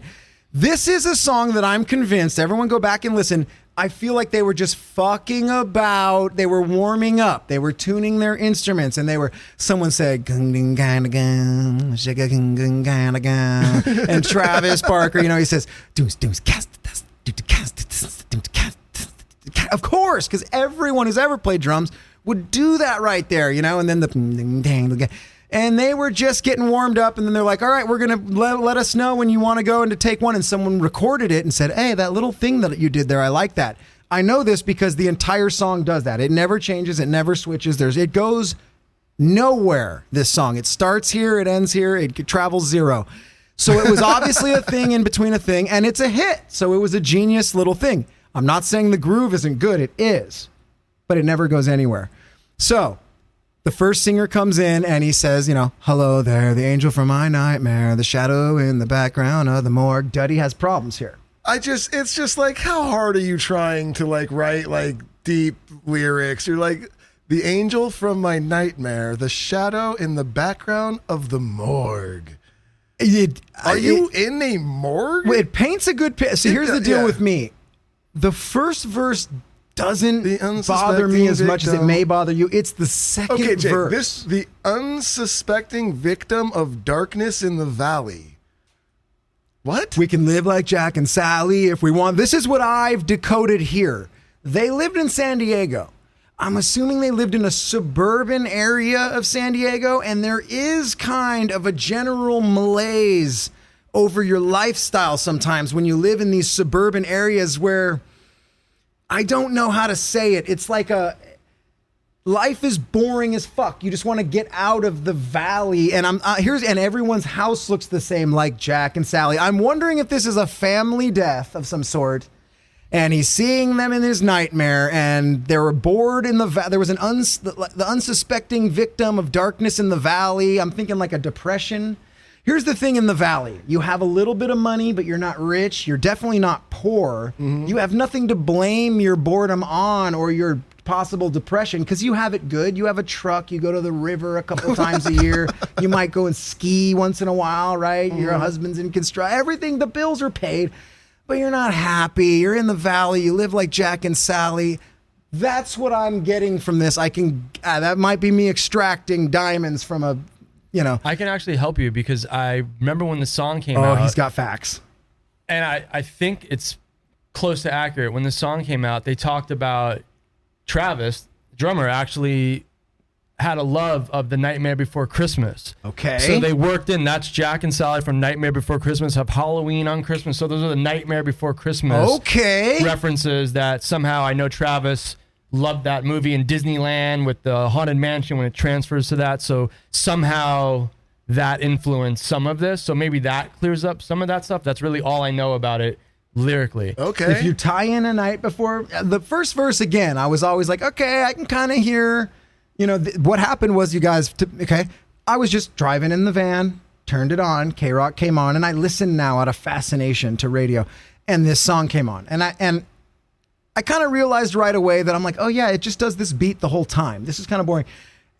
This is a song that I'm convinced, everyone go back and listen, I feel like they were just fucking about. They were warming up. They were tuning their instruments, and someone said, and Travis Barker, you know, he says, of course, because everyone who's ever played drums would do that right there, you know, and then And they were just getting warmed up, and then they're like, all right, we're going to let us know when you want to go into take one. And someone recorded it and said, hey, that little thing that you did there, I like that. I know this because the entire song does that. It never changes. It never switches. It goes nowhere, this song. It starts here, it ends here, it travels zero. So it was obviously a thing in between a thing, and it's a hit. So it was a genius little thing. I'm not saying the groove isn't good. It is. But it never goes anywhere. So the first singer comes in and he says, hello there, the angel from my nightmare, the shadow in the background of the morgue. Duddy has problems here. It's just like, how hard are you trying to like write like deep lyrics? You're like, the angel from my nightmare, the shadow in the background of the morgue. Are you in a morgue? It paints a good picture. So here's the deal with me. The first verse doesn't bother me as much as it may bother you. It's the second verse. The unsuspecting victim of darkness in the valley. What? We can live like Jack and Sally if we want. This is what I've decoded here. They lived in San Diego. I'm assuming they lived in a suburban area of San Diego, and there is kind of a general malaise over your lifestyle sometimes when you live in these suburban areas where I don't know how to say it. It's like life is boring as fuck. You just want to get out of the valley. And and everyone's house looks the same, like Jack and Sally. I'm wondering if this is a family death of some sort. And he's seeing them in his nightmare, and they were bored in the there was the unsuspecting victim of darkness in the valley. I'm thinking like a depression. Here's the thing in the valley. You have a little bit of money, but you're not rich. You're definitely not poor. Mm-hmm. You have nothing to blame your boredom on or your possible depression because you have it good. You have a truck. You go to the river a couple times a year. You might go and ski once in a while, right? Mm-hmm. Your husband's in construction. Everything, the bills are paid, but you're not happy. You're in the valley. You live like Jack and Sally. That's what I'm getting from this. That might be me extracting diamonds from a... I can actually help you because I remember when the song came out. Oh, he's got facts. And I think it's close to accurate. When the song came out, they talked about Travis, the drummer, actually had a love of the Nightmare Before Christmas. Okay. So they worked in, that's Jack and Sally from Nightmare Before Christmas, have Halloween on Christmas. So those are the Nightmare Before Christmas references that somehow I know Travis loved that movie in Disneyland with the Haunted Mansion when it transfers to that. So somehow that influenced some of this. So maybe that clears up some of that stuff. That's really all I know about it lyrically. Okay. If you tie in A Night Before, the first verse again, I was always like, okay, I can kind of hear, what happened was you guys, I was just driving in the van, turned it on, KROQ came on, and I listened now out of fascination to radio, and this song came on. And I kind of realized right away that I'm like, oh yeah, it just does this beat the whole time. This is kind of boring.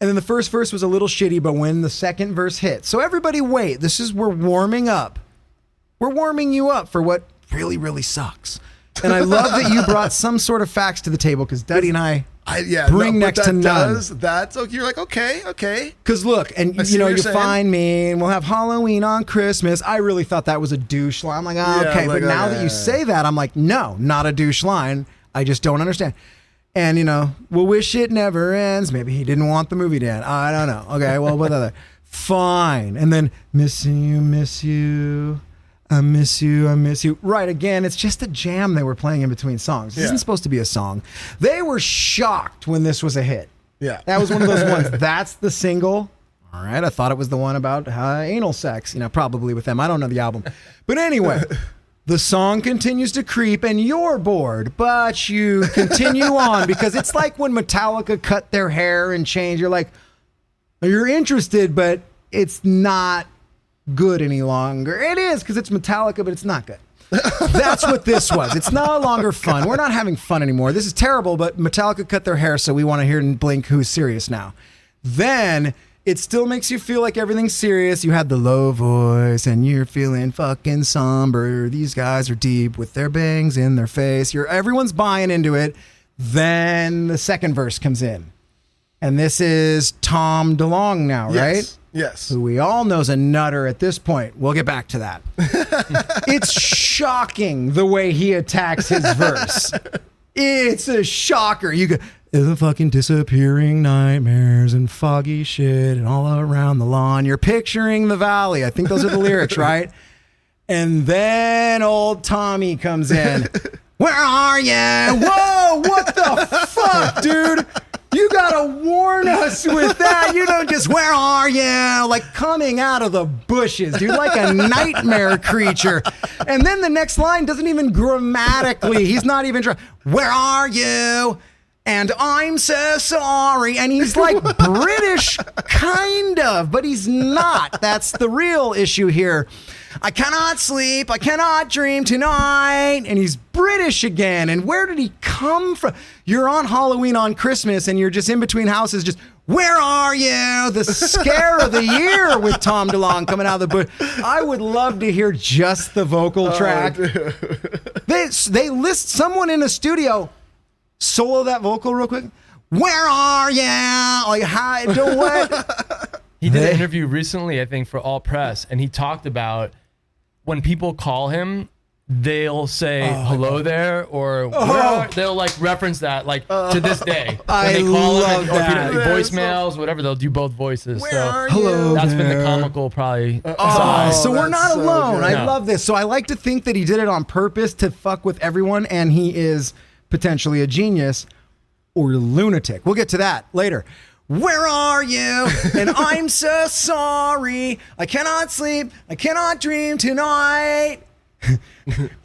And then the first verse was a little shitty, but when the second verse hit, so everybody wait, we're warming up. We're warming you up for what really, really sucks. And I love that you brought some sort of facts to the table because Duddy and I bring next to none. That's okay. You're like, okay. Because look, and you find me and we'll have Halloween on Christmas. I really thought that was a douche line. I'm like, okay. But now that you say that, I'm like, no, not a douche line. I just don't understand. And, we'll wish it never ends. Maybe he didn't want the movie to end. I don't know. Okay, well, what other? Fine. And then, miss you. I miss you. Right, again, it's just a jam they were playing in between songs. This isn't supposed to be a song. They were shocked when this was a hit. Yeah. That was one of those ones. That's the single. All right, I thought it was the one about anal sex, probably with them. I don't know the album. But anyway... The song continues to creep and you're bored, but you continue on because it's like when Metallica cut their hair and changed. You're like, you're interested, but it's not good any longer. It is because it's Metallica, but it's not good. That's what this was. It's no longer fun. We're not having fun anymore. This is terrible, but Metallica cut their hair, so we want to hear and Blink who's serious now. Then... it still makes you feel like everything's serious. You had the low voice and you're feeling fucking somber. These guys are deep with their bangs in their face. Everyone's buying into it. Then the second verse comes in. And this is Tom DeLonge now, right? Yes. Who we all know is a nutter at this point. We'll get back to that. It's shocking the way he attacks his verse. It's a shocker. The fucking disappearing nightmares and foggy shit and all around the lawn. You're picturing the valley. I think those are the lyrics, right? And then old Tommy comes in. Where are you? Whoa, what the fuck, dude? You gotta warn us with that. You don't just, where are you? Like coming out of the bushes, dude, like a nightmare creature. And then the next line doesn't even grammatically, he's not even trying. Where are you? And I'm so sorry. And he's like British, kind of, but he's not. That's the real issue here. I cannot sleep. I cannot dream tonight. And he's British again. And where did he come from? You're on Halloween on Christmas and you're just in between houses, just, where are you? The scare of the year with Tom DeLonge coming out of the bush. I would love to hear just the vocal track. They list someone in a studio, solo that vocal real quick. Where are you? Like, hi, do what? He did an interview recently, I think, for All Press, and he talked about when people call him, they'll say hello there, or they'll like reference that like to this day. When they call him, or voicemails, whatever, they'll do both voices. So hello that's there. been the comical probably. So we're not so alone. good. I love this. So I like to think that he did it on purpose to fuck with everyone, and he is potentially a genius or a lunatic. We'll get to that later. Where are you? And I'm so sorry. I cannot sleep. I cannot dream tonight.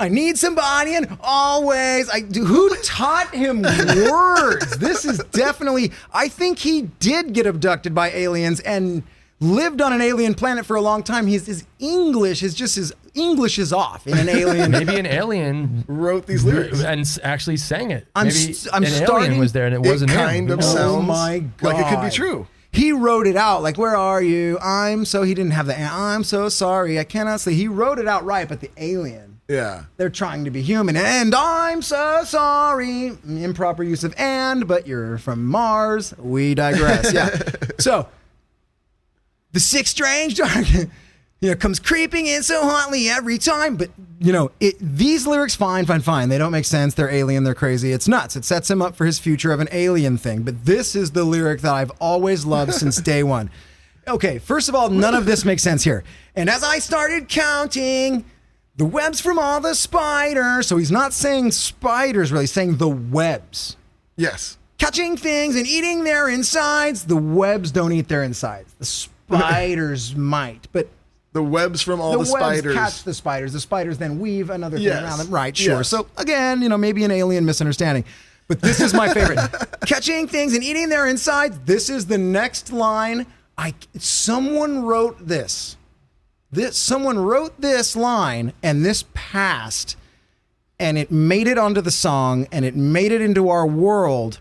I need somebody and always. Who taught him words? This is definitely, I think he did get abducted by aliens and lived on an alien planet for a long time. His English is off in an alien. Maybe an alien wrote these lyrics and actually sang it. I'm Maybe I'm an starting- alien was there and it wasn't him. kind Who of knows? sounds my God. like it could be true. He wrote it out like, where are you? He didn't have the, I'm so sorry. I cannot sleep. He wrote it out right, but the alien, Yeah. they're trying to be human. And I'm so sorry. Improper use of and, but you're from Mars. We digress. Yeah. So the six strange dark, comes creeping in so hotly every time. But, these lyrics, fine. They don't make sense. They're alien. They're crazy. It's nuts. It sets him up for his future of an alien thing. But this is the lyric that I've always loved since day one. Okay, first of all, none of this makes sense here. And as I started counting the webs from all the spiders. So he's not saying spiders, really. He's saying the webs. Yes. Catching things and eating their insides. The webs don't eat their insides. The spiders might, but The webs from all the webs spiders. catch the spiders. The spiders then weave another thing Yes. around them. Right, sure. Yes. So again, maybe an alien misunderstanding. But this is my favorite. Catching things and eating their insides. This is the next line. Someone wrote this. Someone wrote this line, and this passed, and it made it onto the song, and it made it into our world.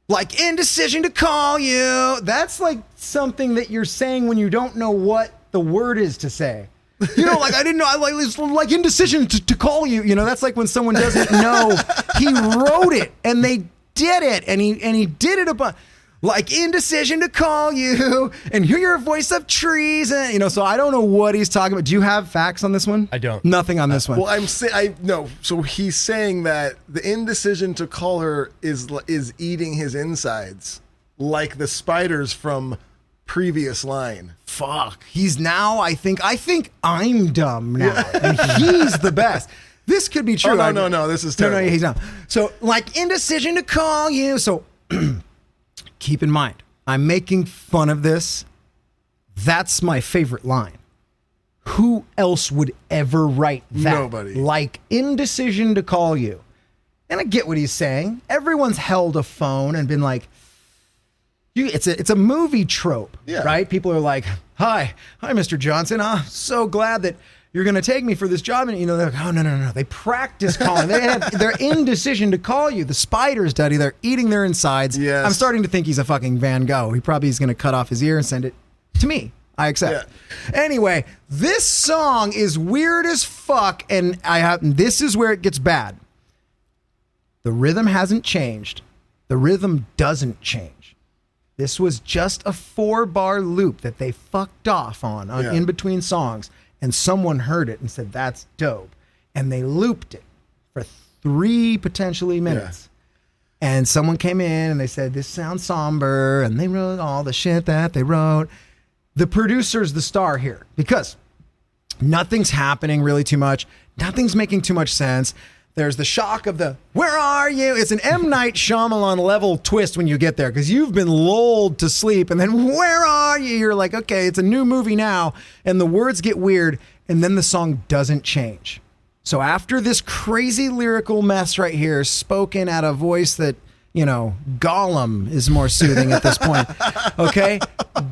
Like indecision to call you. That's like something that you're saying when you don't know what the word is to say. Like I didn't know. It's like indecision to call you. That's like when someone doesn't know. He wrote it and they did it, and he did it like indecision to call you and hear your voice of treason. So I don't know what he's talking about. Do you have facts on this one? I don't. Nothing on this one. Well, no. So he's saying that the indecision to call her is eating his insides, like the spiders from previous line. Fuck. He's now. I think I'm dumb now, and he's the best. This could be true. Oh, no. This is terrible. No, he's not. So like indecision to call you. So. Keep in mind, I'm making fun of this. That's my favorite line. Who else would ever write that? Nobody. Like indecision to call you. And I get what he's saying. Everyone's held a phone and been like, it's a movie trope, Yeah. right? People are like, hi, Mr. Johnson. So glad that you're going to take me for this job. And, they're like, oh, no. They practice calling. They're indecision to call you. The spiders, Duddy, they're eating their insides. Yes. I'm starting to think he's a fucking Van Gogh. He probably is going to cut off his ear and send it to me. I accept. Yeah. Anyway, this song is weird as fuck. And this is where it gets bad. The rhythm hasn't changed. The rhythm doesn't change. This was just a 4-bar loop that they fucked off on in between songs. And someone heard it and said, that's dope. And they looped it for 3 potentially minutes. And someone came in and they said, this sounds somber. And they wrote all the shit that they wrote. The producer's the star here because nothing's happening really too much. Nothing's making too much sense. There's the shock of the, where are you? It's an M. Night Shyamalan level twist when you get there because you've been lulled to sleep. And then, where are you? You're like, okay, it's a new movie now. And the words get weird. And then the song doesn't change. So after this crazy lyrical mess right here, spoken at a voice that, you know, Gollum is more soothing at this point. Okay?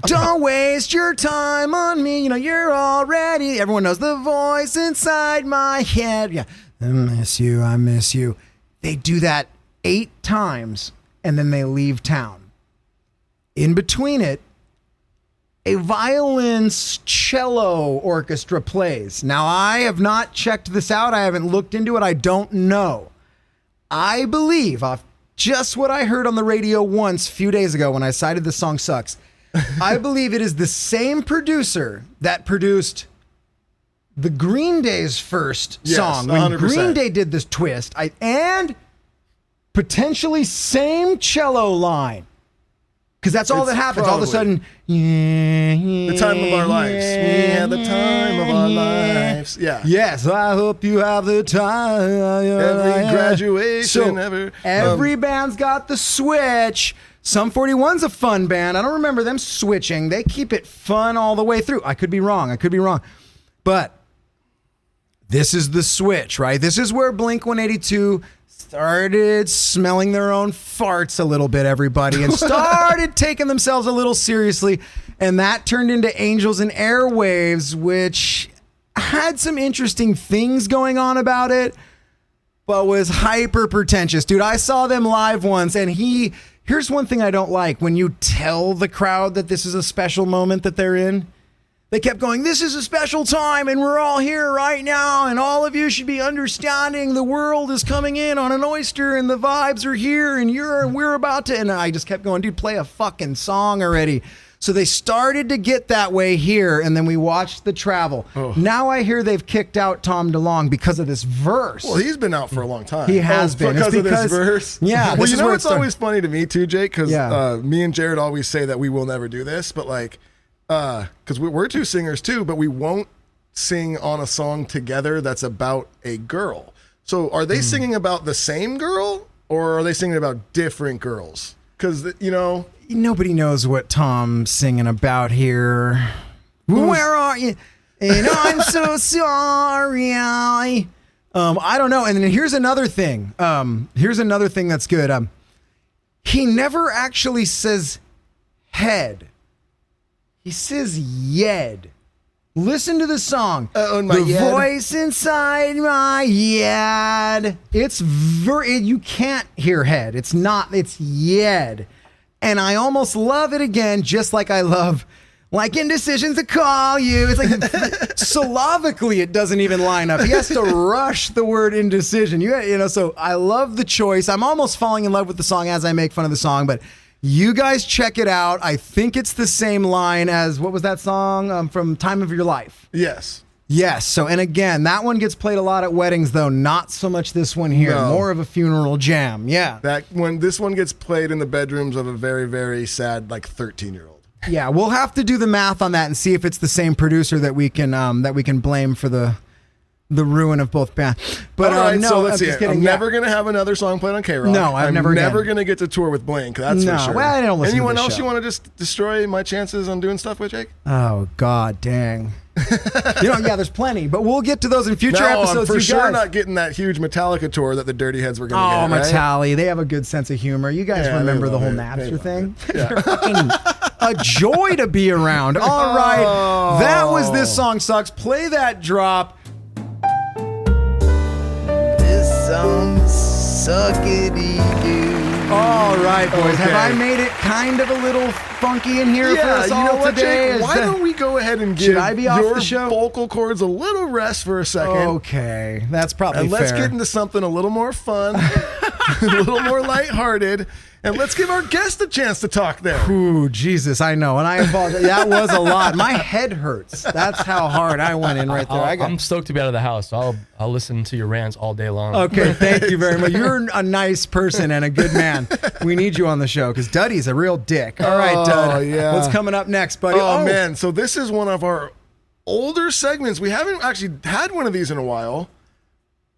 Don't waste your time on me. You know, you're already, everyone knows the voice inside my head. Yeah. I miss you. I miss you. They do that 8 times and then they leave town. In between it, a violin cello orchestra plays. Now, I have not checked this out. I haven't looked into it. I don't know. I believe off just what I heard on the radio once a few days ago when I cited the song sucks. I believe it is the same producer that produced the Green Day's first song. When 100%. Green Day did this twist, and potentially same cello line. Because that's all that happens. All of a sudden, the time of our lives. We had the time of our lives. Yeah. Yes, I hope you have the time. Every graduation So, ever. Every band's got the switch. Sum 41's a fun band. I don't remember them switching. They keep it fun all the way through. I could be wrong. But this is the switch, right? This is where Blink-182 started smelling their own farts a little bit, everybody, and started taking themselves a little seriously. And that turned into Angels and Airwaves, which had some interesting things going on about it, but was hyper pretentious. Dude, I saw them live once, and here's one thing I don't like. When you tell the crowd that this is a special moment that they're in, they kept going, this is a special time and we're all here right now and all of you should be understanding the world is coming in on an oyster and the vibes are here and we're about to, and I just kept going, dude, play a fucking song already. So they started to get that way here, and then we watched The Travel. Oh. Now I hear they've kicked out Tom DeLonge because of this verse. Well, he's been out for a long time. He has been. Because of this verse? Yeah. Well, you know what's always funny to me too, Jake? Because me and Jared always say that we will never do this, but like, because we're two singers too, but we won't sing on a song together that's about a girl. So are they singing about the same girl or are they singing about different girls? Because, you know, nobody knows what Tom's singing about here. Where are you? And I'm so sorry. I don't know. And then here's another thing. That's good. He never actually says head. He says yed. Listen to the song. Voice inside my head. It's you can't hear head. It's yed. And I almost love it again, just like I love like indecision to call you. It's like syllabically it doesn't even line up. He has to rush the word indecision. You know, so I love the choice. I'm almost falling in love with the song as I make fun of the song, but you guys check it out. I think it's the same line as, what was that song from Time of Your Life? Yes. Yes. So, and again, that one gets played a lot at weddings, though. Not so much this one here. No. More of a funeral jam. Yeah. This one gets played in the bedrooms of a very, very sad, like 13-year-old. Yeah. We'll have to do the math on that and see if it's the same producer that we can blame for the ruin of both bands. But all right, so let's see. I'm never going to have another song played on KROQ. No, I'm never going to get to tour with Blink. That's for sure. Well, I don't listen Anyone to else show. you want to just destroy my chances on doing stuff with, Jake? Oh, God dang. There's plenty, but we'll get to those in future episodes. I'm for sure not getting that huge Metallica tour that the Dirty Heads were going to get. Oh, Metallica. They have a good sense of humor. You guys remember the whole Napster thing? They're fucking a joy to be around. All right. That was This Song Sucks. Play that drop. Suckity-doo. All right, boys. Okay. Have I made it kind of a little funky in here for us all today? Jake, why don't we go ahead and give your vocal cords a little rest for a second? Okay, that's probably and fair. Let's get into something a little more fun. a little more lighthearted. And let's give our guest a chance to talk there. Ooh, Jesus, I know. And I apologize. That was a lot. My head hurts. That's how hard I went in right there. I'm stoked to be out of the house. So I'll listen to your rants all day long. Okay, thank you very much. You're a nice person and a good man. We need you on the show because Duddy's a real dick. All right, Dud. Yeah. What's coming up next, buddy? Oh, man. So this is one of our older segments. We haven't actually had one of these in a while.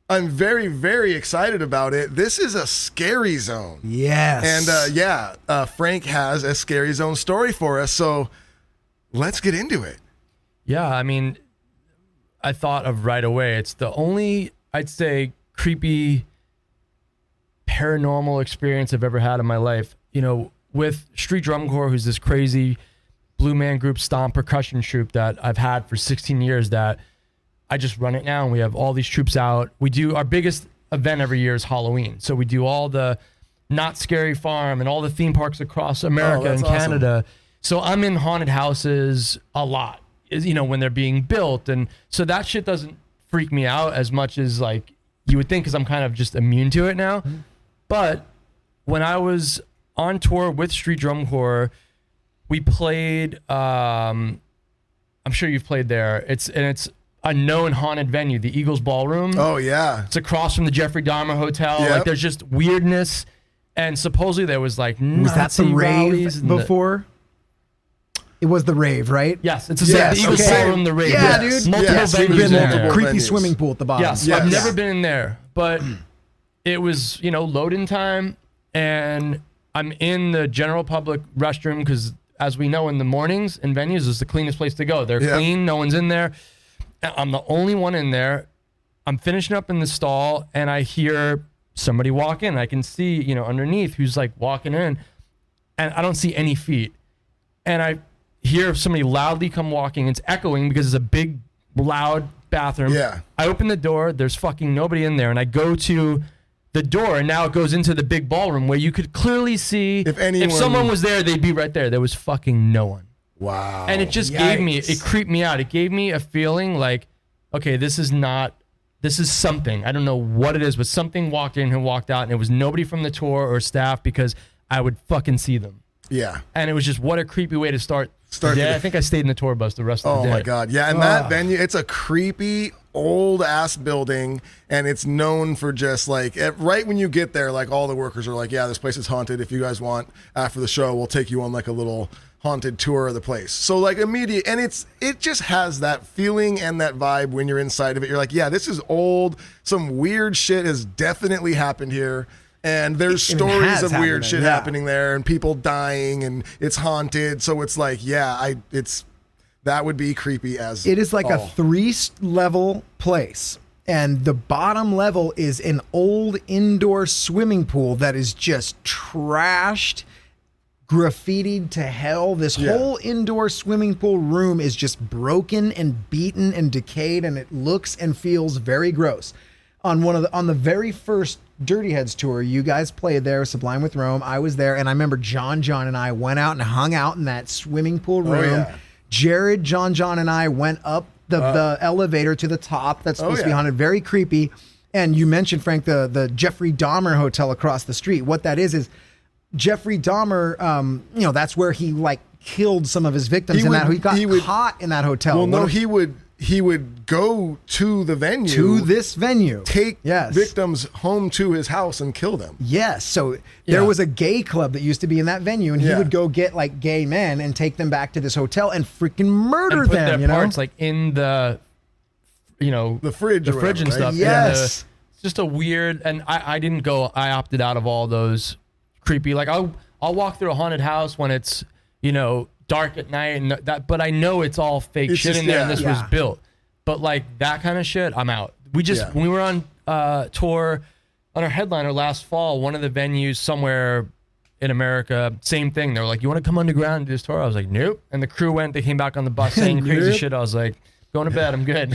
I'm very, very excited about it. This is a scary zone. Yes. And Frank has a scary zone story for us. So let's get into it. Yeah, I mean, I thought of right away. It's the only, I'd say, creepy paranormal experience I've ever had in my life. You know, with Street Drum Corps, who's this crazy Blue Man Group stomp percussion troupe that I've had for 16 years that I just run it now, and we have all these troops out. We do our biggest event every year is Halloween. So we do all the Not Scary Farm and all the theme parks across America and Canada. Awesome. So I'm in haunted houses a lot, you know, when they're being built. And so that shit doesn't freak me out as much as like you would think, because I'm kind of just immune to it now. Mm-hmm. But when I was on tour with Street Drum Corps, we played, I'm sure you've played there. It's a known haunted venue, the Eagles Ballroom. Oh, yeah. It's across from the Jeffrey Dahmer Hotel. Yep. Like, there's just weirdness. And supposedly there was like Was that the rave before? It was the rave, right? Yes. It's the Eagles Ballroom, the rave. Yeah, yes. dude. Multiple venues in there. Creepy swimming pool at the bottom. Yes. I've never been in there. But it was, you know, load-in time. And I'm in the general public restroom because, as we know, in the mornings in venues is the cleanest place to go. They're clean. No one's in there. I'm the only one in there. I'm finishing up in the stall and I hear somebody walk in. I can see, you know, underneath who's like walking in, and I don't see any feet. And I hear somebody loudly come walking. It's echoing because it's a big, loud bathroom. Yeah. I open the door. There's fucking nobody in there. And I go to the door, and now it goes into the big ballroom where you could clearly see if someone was there, they'd be right there. There was fucking no one. Wow. And it just it creeped me out. It gave me a feeling like, okay, this is something. I don't know what it is, but something walked in and walked out, and it was nobody from the tour or staff because I would fucking see them. Yeah. And it was just, what a creepy way to start the day. I think I stayed in the tour bus the rest of the day. Oh my God. Yeah. And that venue, it's a creepy old ass building, and it's known for just like, right when you get there, like all the workers are like, yeah, this place is haunted. If you guys want, after the show, we'll take you on like a little haunted tour of the place. So like immediate, and it just has that feeling and that vibe when you're inside of it. You're like, yeah, this is old. Some weird shit has definitely happened here. And there's stories of weird shit happening there and people dying, and it's haunted. So it's like, yeah, that would be creepy as it is like a 3-level place. And the bottom level is an old indoor swimming pool that is just trashed, graffitied to hell. This whole indoor swimming pool room is just broken and beaten and decayed, and it looks and feels very gross. On the very first Dirty Heads tour, you guys played there, Sublime with Rome. I was there, and I remember John and I went out and hung out in that swimming pool room. Oh, yeah. Jared, John, and I went up the elevator to the top. That's supposed to be haunted. Very creepy. And you mentioned, Frank, the Jeffrey Dahmer hotel across the street. What that is Jeffrey Dahmer, you know, that's where he like killed some of his victims. He got caught in that hotel. Well, no, he would go to the venue. To this venue. Take victims home to his house and kill them. Yes. So there was a gay club that used to be in that venue, and he would go get like gay men and take them back to this hotel and freaking murder and put them. Their parts like in the, you know, the fridge and right? stuff. Yes. It's just a weird, and I didn't go. I opted out of all those creepy. Like I'll walk through a haunted house when it's, you know, dark at night and that, but I know it's all fake shit in there, and this was built. But like that kind of shit, I'm out. We just when we were on tour on our headliner last fall, one of the venues somewhere in America, same thing. They were like, "You want to come underground and do this tour?" I was like, "Nope." And the crew went. They came back on the bus saying crazy shit. I was like, going to bed. I'm good.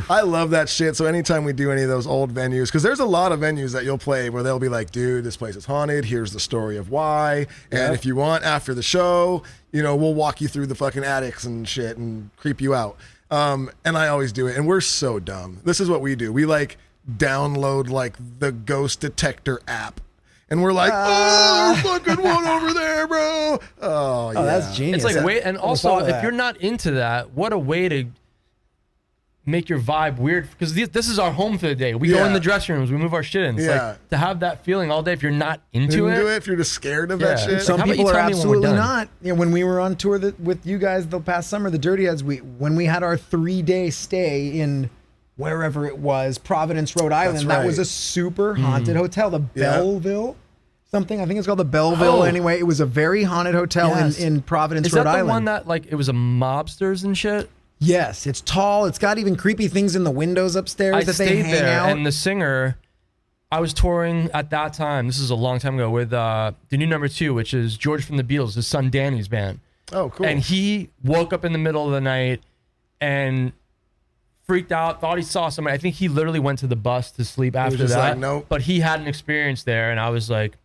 I love that shit. So anytime we do any of those old venues, because there's a lot of venues that you'll play where they'll be like, dude, this place is haunted. Here's the story of why. And if you want, after the show, you know, we'll walk you through the fucking attics and shit and creep you out. And I always do it. And we're so dumb. This is what we do. We like download like the ghost detector app. And we're like, oh, there's fucking one over there, bro. Oh, yeah. That's genius. It's like, wait, and also, if you're not into that, what a way to make your vibe weird. Because this is our home for the day. We go in the dressing rooms, we move our shit in. It's like, to have that feeling all day, if you're not into it. If you're just scared of that shit. Some How about people you are tell me when we're absolutely done? not. When we were on tour with you guys the past summer, the Dirty Heads, when we had our 3-day stay in wherever it was, Providence, Rhode Island, that was a super haunted hotel, the Belleville. Something, I think it's called the Belleville. Anyway, it was a very haunted hotel in Providence, Rhode Island. Is that the one that like it was a mobsters and shit? Yes, it's tall. It's got even creepy things in the windows upstairs that they hang out. And the singer, I was touring at that time. This is a long time ago with the new number 2, which is George from the Beatles, his son Danny's band. Oh, cool. And he woke up in the middle of the night and freaked out, thought he saw somebody. I think he literally went to the bus to sleep after that. Like, nope. But he had an experience there, and I was like,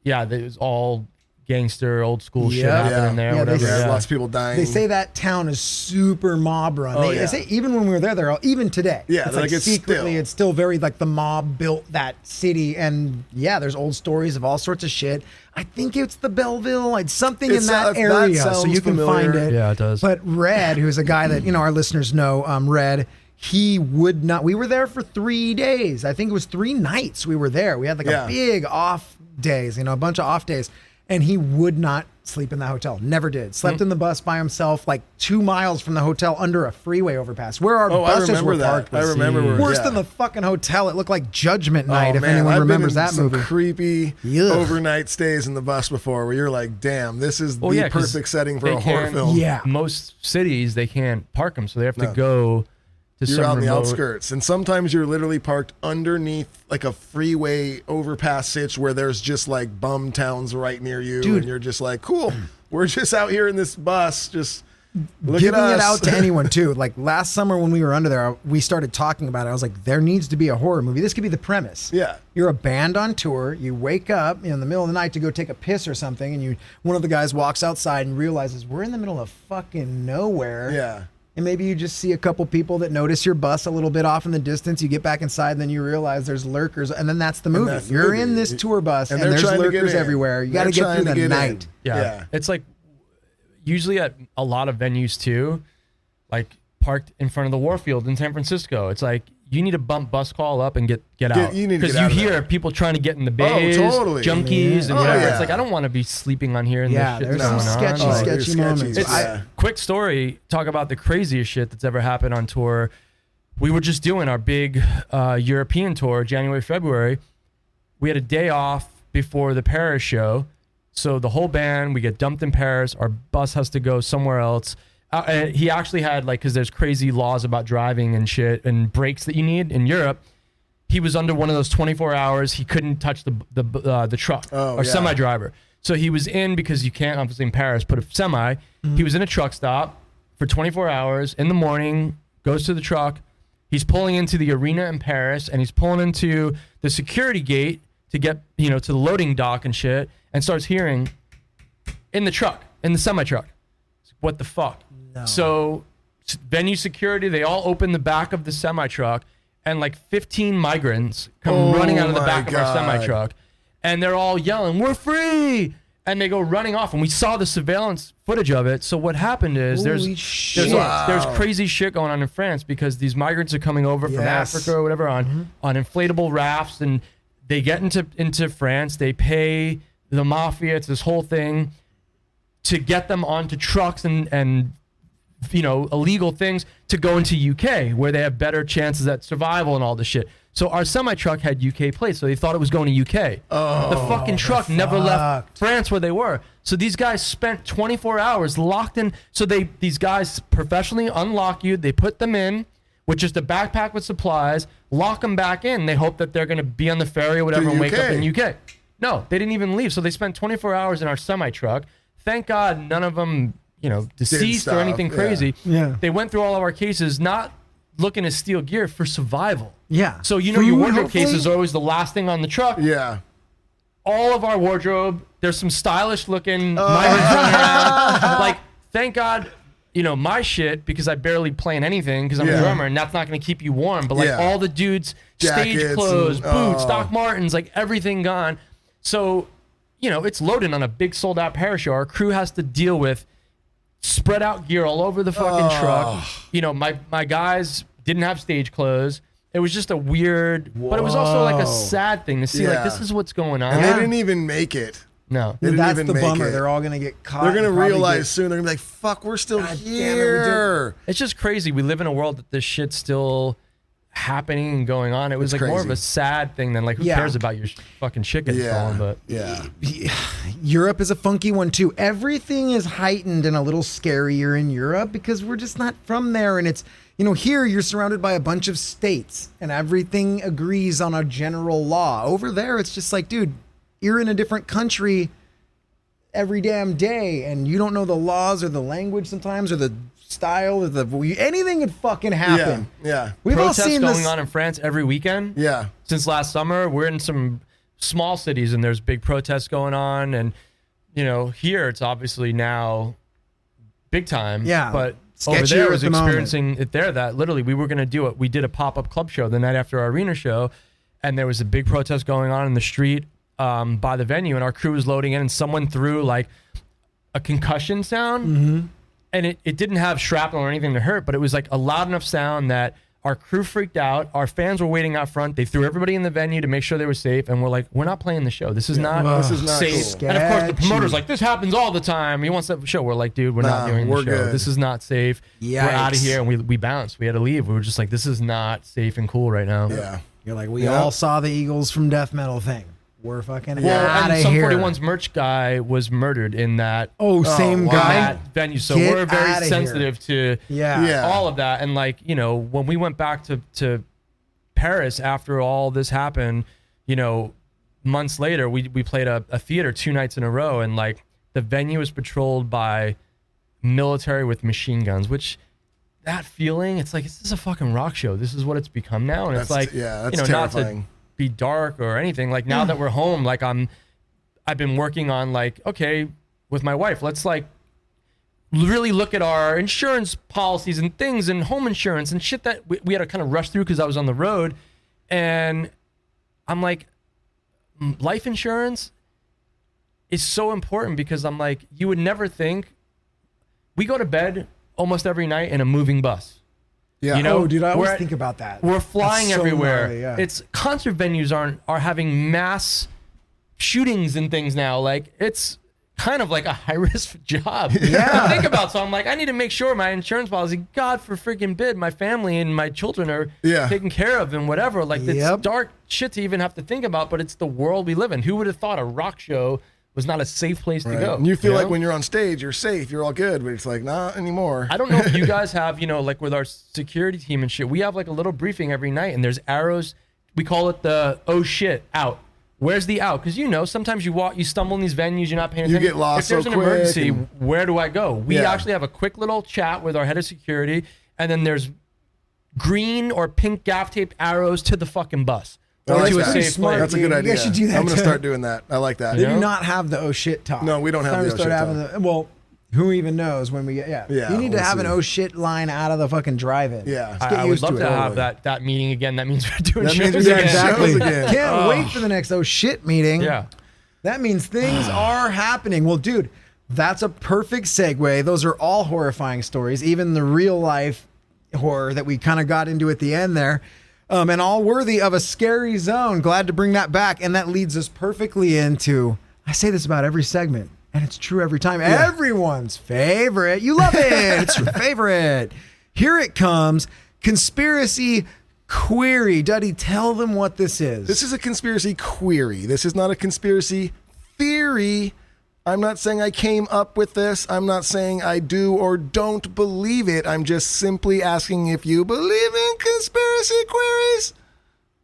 yeah, it was all gangster, old school shit happening there. Whatever. Lots of people dying. They say that town is super mob run. Oh, They say even when we were there, they're all, even today. Yeah, it's like secretly, it's still very like the mob built that city, and there's old stories of all sorts of shit. I think it's the Belleville, it's something in that area, so you can find it. Yeah, it does. But Red, who's a guy that our listeners know, Red. He would not. We were there for 3 days. I think it was 3 nights we were there. We had like a big off days, a bunch of off days. And he would not sleep in the hotel. Never did. Slept in the bus by himself, like 2 miles from the hotel under a freeway overpass where our buses were parked. I remember. Worse than the fucking hotel. It looked like Judgment Night, if anyone remembers that movie. Some creepy overnight stays in the bus before where you're like, damn, this is the perfect setting for a horror film. Yeah. Most cities, they can't park them, so they have to go to you're some out in the remote outskirts, and sometimes you're literally parked underneath like a freeway overpass sitch where there's just like bum towns right near you, and you're just like, cool, we're just out here in this bus, just giving it out to anyone too. Like last summer when we were under there, we started talking about it. I was like, there needs to be a horror movie. This could be the premise. Yeah, you're a band on tour. You wake up in the middle of the night to go take a piss or something, and one of the guys walks outside and realizes we're in the middle of fucking nowhere. Yeah. And maybe you just see a couple people that notice your bus a little bit off in the distance. You get back inside, and then you realize there's lurkers, and then that's the movie. You're in this tour bus, and there's lurkers everywhere. You got to get through the night. Yeah. It's like usually at a lot of venues too, like parked in front of the Warfield in San Francisco. It's like you need to bump bus call up and get out. Because you hear people trying to get in the bays, junkies, and whatever. It's like, I don't want to be sleeping on here. And there's some sketchy moments. Quick story, talk about the craziest shit that's ever happened on tour. We were just doing our big European tour, January, February. We had a day off before the Paris show. So the whole band, we get dumped in Paris. Our bus has to go somewhere else. He actually had because there's crazy laws about driving and shit and brakes that you need in Europe. He was under one of those 24 hours. He couldn't touch the truck semi driver. So he was in, because you can't obviously in Paris put a semi. He was in a truck stop for 24 hours in the morning, goes to the truck. He's pulling into the arena in Paris, and he's pulling into the security gate to get, to the loading dock and shit, and starts hearing in the truck, in the semi truck. What the fuck? No. So venue security, they all open the back of the semi truck, and like 15 migrants come running out of the back of our semi truck, and they're all yelling, "We're free!" And they go running off, and we saw the surveillance footage of it. So what happened is there's crazy shit going on in France, because these migrants are coming over from Africa or whatever on inflatable rafts, and they get into France. They pay the mafia. It's this whole thing to get them onto trucks and illegal things to go into UK, where they have better chances at survival and all this shit. So our semi-truck had UK plates, so they thought it was going to UK. The fucking truck never left France where they were. So these guys spent 24 hours locked in. So these guys professionally unlock you. They put them in with just a backpack with supplies, lock them back in. They hope that they're going to be on the ferry or whatever and wake up in UK. No, they didn't even leave. So they spent 24 hours in our semi-truck. Thank God none of them, deceased or anything crazy. Yeah. They went through all of our cases, not looking to steal gear, for survival. Yeah. So your wardrobe cases are always the last thing on the truck. Yeah. All of our wardrobe, there's some stylish looking migrants running around. Like, thank God, my shit, because I barely plan anything because I'm a drummer, and that's not going to keep you warm. But like all the dudes, Jackets stage clothes, and, boots, Doc Martens, like everything gone. So, it's loaded on a big sold out para show. Our crew has to deal with spread out gear all over the fucking truck. My guys didn't have stage clothes. It was just a weird, but it was also like a sad thing to see. Like, this is what's going on. And they didn't even make it. No. They didn't That's even the make bummer. it. They're all going to get caught. They're going to and probably realize get- soon. They're going to be like, fuck, we're still God damn it, we here. It's just crazy. We live in a world that this shit's still happening and going on. It was It's like more of crazy. a sad thing than like, who cares about your fucking shit getting stolen? But Europe is a funky one too. Everything is heightened and a little scarier in Europe because we're just not from there. And it's, here you're surrounded by a bunch of states and everything agrees on a general law. Over there, it's just like, dude, you're in a different country every damn day and you don't know the laws or the language sometimes or the style or anything could fucking happen. Yeah. We've protests all seen going this on in France every weekend. Yeah. Since last summer, we're in some small cities and there's big protests going on. And, here it's obviously now big time. Yeah. But Sketchier over there, I was at the moment. experiencing it there that literally we were going to do it. We did a pop-up club show the night after our arena show. And there was a big protest going on in the street by the venue. And our crew was loading in and someone threw like a concussion sound. Mm-hmm. And it didn't have shrapnel or anything to hurt, but it was like a loud enough sound that our crew freaked out. Our fans were waiting out front. They threw everybody in the venue to make sure they were safe. And we're like, we're not playing the show. This is not safe. cool. And of course, the promoter's Sketchy. like, this happens all the time. He wants that show. We're like, dude, we're not doing the we're show. good. This is not safe. We're out of Yikes. here. And we bounced. We had to leave. We were just like, this is not safe and cool right now. Yeah. You're like, we all saw the Eagles from Death Metal thing. We're fucking Well, out and of Sum here. 41's merch guy was murdered in that Same wow. guy. that venue. So Get we're very outta sensitive to Yeah. all of that. And like, when we went back to Paris after all this happened, months later, we played a theater 2 nights in a row, and like the venue was patrolled by military with machine guns, which that feeling, it's like, this is a fucking rock show. This is what it's become now. And it's like, that's not terrifying. to be dark or anything. Like now that we're home, like I've been working on like, okay, with my wife, let's like really look at our insurance policies and things and home insurance and shit that we had to kind of rush through because I was on the road. And I'm like, life insurance is so important because I'm like, you would never think we go to bed almost every night in a moving bus. Yeah. Dude, I always we're- think about that. We're flying That's so everywhere. gnarly, yeah. It's concert venues are having mass shootings and things now. Like it's kind of like a high risk job to think about. So I'm like, I need to make sure my insurance policy, God for freaking bid, my family and my children are taken care of and whatever. Like it's dark shit to even have to think about, but it's the world we live in. Who would have thought a rock show was not a safe place to go? And you feel know? like when you're on stage, you're safe, you're all good, but it's like, not anymore. I don't know if you guys have, like with our security team and shit, we have like a little briefing every night and there's arrows. We call it the, oh shit, out. Where's the out? Because sometimes you stumble in these venues, you're not paying attention. You get lost If there's so an quick emergency, and- where do I go? We actually have a quick little chat with our head of security, and then there's green or pink gaff tape arrows to the fucking bus. I like to a that. safe Smart. place. That's a good You idea. guys should do that I'm going to too. start doing that. I like that. They You know? do not have the oh shit talk. No, we don't have It's the time oh to shit start having well, who even knows when we get Yeah, you need to we'll have see. an oh shit line out of the fucking drive-in. Yeah. Let's get I would used love to to it. have that meeting again. That means we're doing That shows means we're again. doing Exactly. shows again. Can't wait for the next oh shit meeting. Yeah. That means things are happening. Well, dude, that's a perfect segue. Those are all horrifying stories, even the real life horror that we kind of got into at the end there. And all worthy of a scary zone. Glad to bring that back. And that leads us perfectly into, I say this about every segment, and it's true every time. Everyone's favorite. You love it. It's your favorite. Here it comes. Conspiracy query. Duddy, tell them what this is. This is a conspiracy query. This is not a conspiracy theory. I'm not saying I came up with this. I'm not saying I do or don't believe it. I'm just simply asking if you believe in conspiracy queries.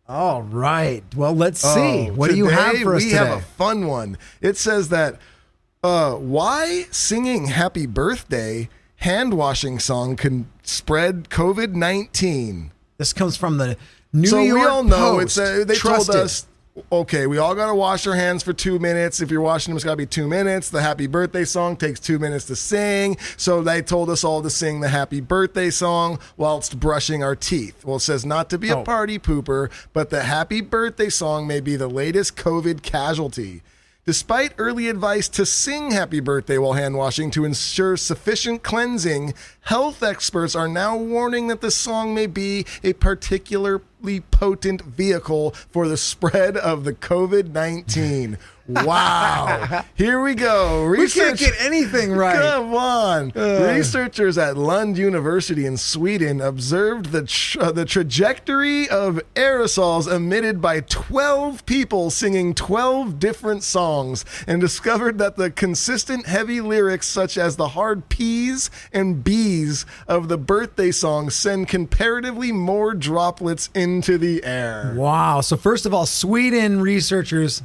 All right. Well, let's see. What do you Today, have for us we today? have a fun one. It says that why singing Happy Birthday hand washing song can spread COVID-19. This comes from the New So York we all know Post. they Trust told it. us okay, we all got to wash our hands for 2 minutes. If you're washing them, it's got to be 2 minutes. The happy birthday song takes 2 minutes to sing. So they told us all to sing the happy birthday song whilst brushing our teeth. Well, it says not to be a party pooper, but the happy birthday song may be the latest COVID casualty. Despite early advice to sing happy birthday while hand washing to ensure sufficient cleansing, health experts are now warning that the song may be a particularly potent vehicle for the spread of the COVID-19. Wow. Here we go. We can't get anything right. Come on. Researchers at Lund University in Sweden observed the trajectory of aerosols emitted by 12 people singing 12 different songs and discovered that the consistent heavy lyrics such as the hard P's and B's of the birthday song send comparatively more droplets into the air. Wow. So first of all, Sweden researchers,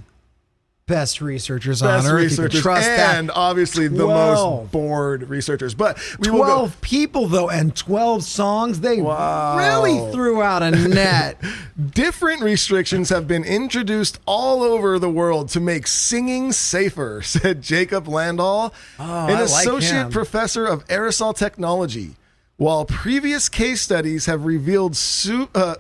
best researchers on earth. You can trust and that. obviously the most bored researchers. But we 12 people though, and 12 songs. They really threw out a net. Different restrictions have been introduced all over the world to make singing safer, said Jacob Landau, an associate professor of aerosol technology. While previous case studies have revealed super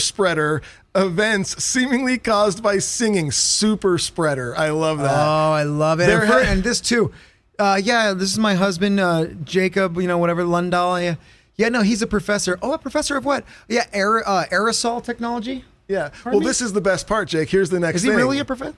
spreader events seemingly caused by singing. Super spreader. I love that. Oh, I love it. And this too. This is my husband, Jacob, whatever, Lundahl. Yeah, no, he's a professor. Oh, a professor of what? Yeah, aerosol technology? Yeah. This is the best part, Jake. Here's the next thing. Is he really a professor?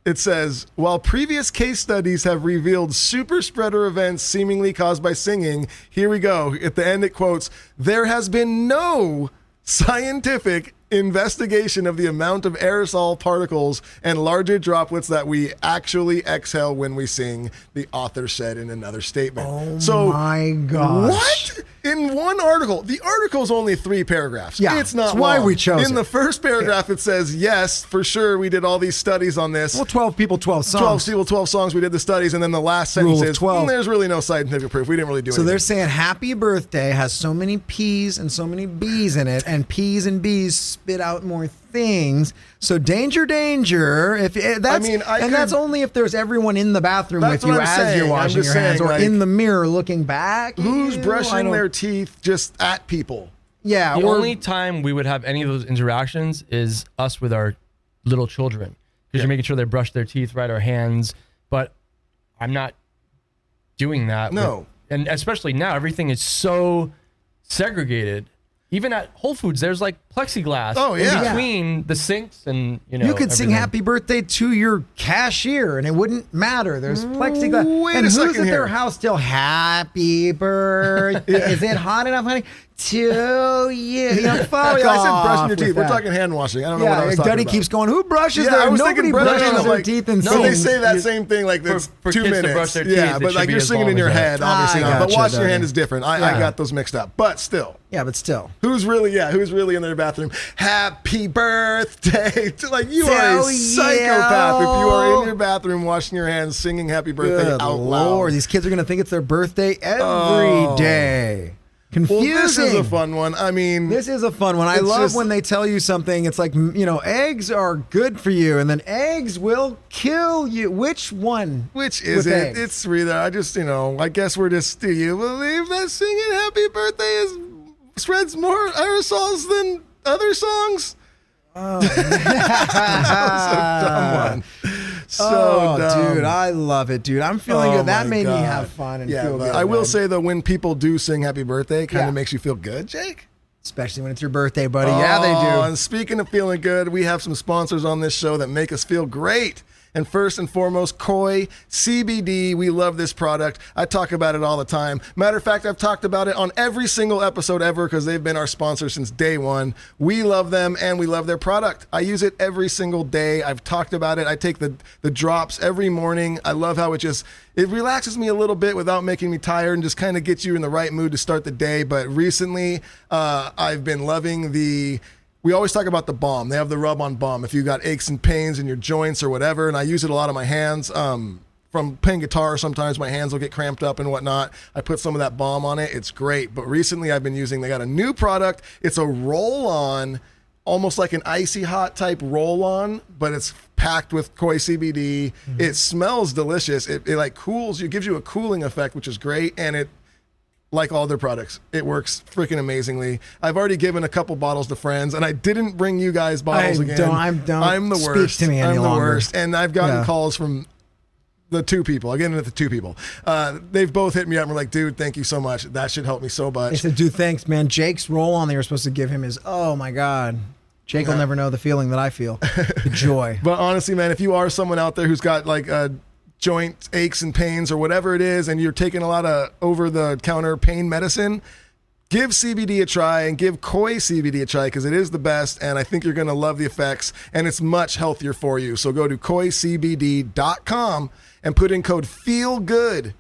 It says, while previous case studies have revealed super spreader events seemingly caused by singing, here we go. At the end, it quotes, there has been no scientific investigation of the amount of aerosol particles and larger droplets that we actually exhale when we sing, the author said in another statement. Oh my gosh. What? In one article, the article's only 3 paragraphs. Yeah, it's not that's why long. we chose it. In the first paragraph, it says, yes, for sure, we did all these studies on this. Well, 12 people, 12 songs. 12 people, 12 songs, we did the studies, and then the last sentence is, 12. There's really no scientific proof. We didn't really do anything. So they're saying happy birthday has so many P's and so many B's in it, and P's and B's spit out more things. So danger. That's only if there's everyone in the bathroom with you as you're washing your hands, or in the mirror looking back. Who's brushing their teeth just at people? Yeah. The only time we would have any of those interactions is us with our little children, because you're making sure they brush their teeth, right? Our hands. But I'm not doing that. No. And especially now, everything is so segregated. Even at Whole Foods, there's like plexiglass in between the sinks, and you could sing happy birthday to your cashier and it wouldn't matter. There's plexiglass. Wait and a who's second at here. their house still happy birthday? Is it hot enough, honey? To you. I said brushing your teeth. We're talking hand washing. I don't know what I was talking Duddy about. keeps going, who brushes I was Nobody thinking brushes their like, teeth and no, sings. they say that same thing like that's for 2 kids minutes. to brush their teeth, yeah, it but should like be you're as singing long in your as that. head, obviously not. But gotcha, washing your Duddy. hand is different. I got those mixed up. But still. Yeah, but still. Who's really in their bathroom? Happy birthday. Like you are a psychopath if you are in your bathroom washing your hands singing happy birthday Good out Lord, loud. these kids are going to think it's their birthday every day. Confusing. Well, this is a fun one. I mean, this is a fun one. I love when they tell you something. It's like, eggs are good for you, and then eggs will kill you. Which one? Which is it? Eggs? It's either. I just, I guess we're just. Do you believe that singing happy birthday spreads more aerosols than other songs? Oh, that was a dumb one. So dumb. Dude, I love it, dude. I'm feeling good. That made me have fun and feel good. I will say though, when people do sing happy birthday, it kind of makes you feel good, Jake. Especially when it's your birthday, buddy. Yeah, they do. And speaking of feeling good, we have some sponsors on this show that make us feel great. And first and foremost, Coy Cbd. We love this product. I talk about it all the time. Matter of fact, I've talked about it on every single episode ever because they've been our sponsor since day one. We love them and we love their product. I use it every single day. I've talked about it. I take the drops every morning. I love how it relaxes me a little bit without making me tired and just kind of gets you in the right mood to start the day. But recently, I've been loving we always talk about the balm. They have the rub-on balm if you got aches and pains in your joints or whatever, and I use it a lot on my hands. From playing guitar, sometimes my hands will get cramped up and whatnot. I put some of that balm on it. It's great. But recently I've been they got a new product. It's a roll-on almost like an icy hot type roll-on, but it's packed with Coy CBD. It smells delicious. It like cools you, gives you a cooling effect, which is great, and it, like all their products, it works freaking amazingly. I've already given a couple bottles to friends, and I didn't bring you guys bottles again. I'm the worst. Speak to me any longer. I'm the worst, and I've gotten calls from the two people. Again, with the two people, they've both hit me up and were like, "Dude, thank you so much. That should help me so much." They said, "Dude, thanks, man." Jake's roll-on they were supposed to give him is, oh my god. Jake will never know the feeling that I feel, the joy. But honestly, man, if you are someone out there who's got like joint aches and pains or whatever it is, and you're taking a lot of over-the-counter pain medicine, give CBD a try and give Coy CBD a try, because it is the best, and I think you're going to love the effects, and it's much healthier for you. So go to KoyCbd.com and put in code FEELGOOD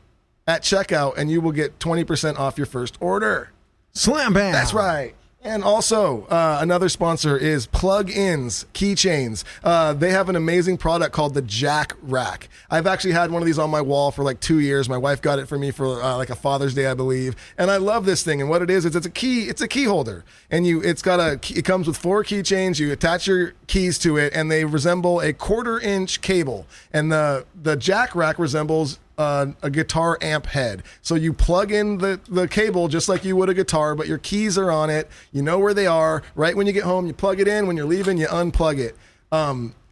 at checkout, and you will get 20% off your first order. Slam bam. That's right. And also, another sponsor is Plug-ins Keychains. They have an amazing product called the Jack Rack. I've actually had one of these on my wall for like 2 years. My wife got it for me for like a Father's Day, I believe. And I love this thing. And what it is it's a key holder. And it comes with 4 keychains. You attach your keys to it, and they resemble a 1/4-inch cable. And the Jack Rack resembles a guitar amp head. So you plug in the cable just like you would a guitar, but your keys are on it. You know where they are. Right when you get home, you plug it in. When you're leaving, you unplug it.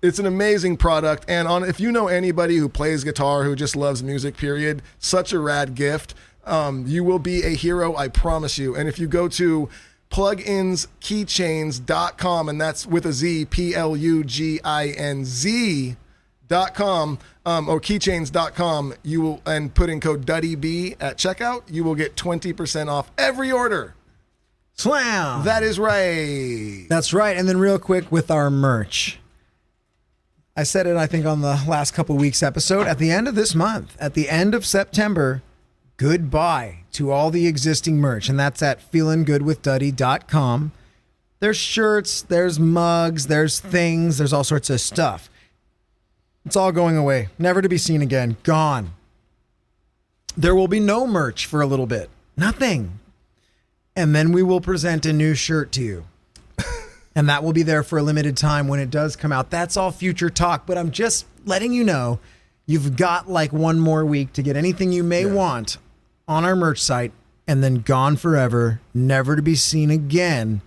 It's an amazing product. And if you know anybody who plays guitar, who just loves music, period, such a rad gift. You will be a hero, I promise you. And if you go to pluginskeychains.com, and that's with a Z, pluginz.com, or keychains.com, you will, and put in code DuddyB at checkout, you will get 20% off every order. Slam. That is right. That's right. And then real quick with our merch. I said it, I think, on the last couple weeks episode. At the end of this month, at the end of September, goodbye to all the existing merch. And that's at feelinggoodwithduddy.com. There's shirts, there's mugs, there's things, there's all sorts of stuff. It's all going away, never to be seen again, gone. There will be no merch for a little bit, nothing. And then we will present a new shirt to you. And that will be there for a limited time when it does come out. That's all future talk, but I'm just letting you know, you've got like one more week to get anything you may want on our merch site, and then gone forever, never to be seen again,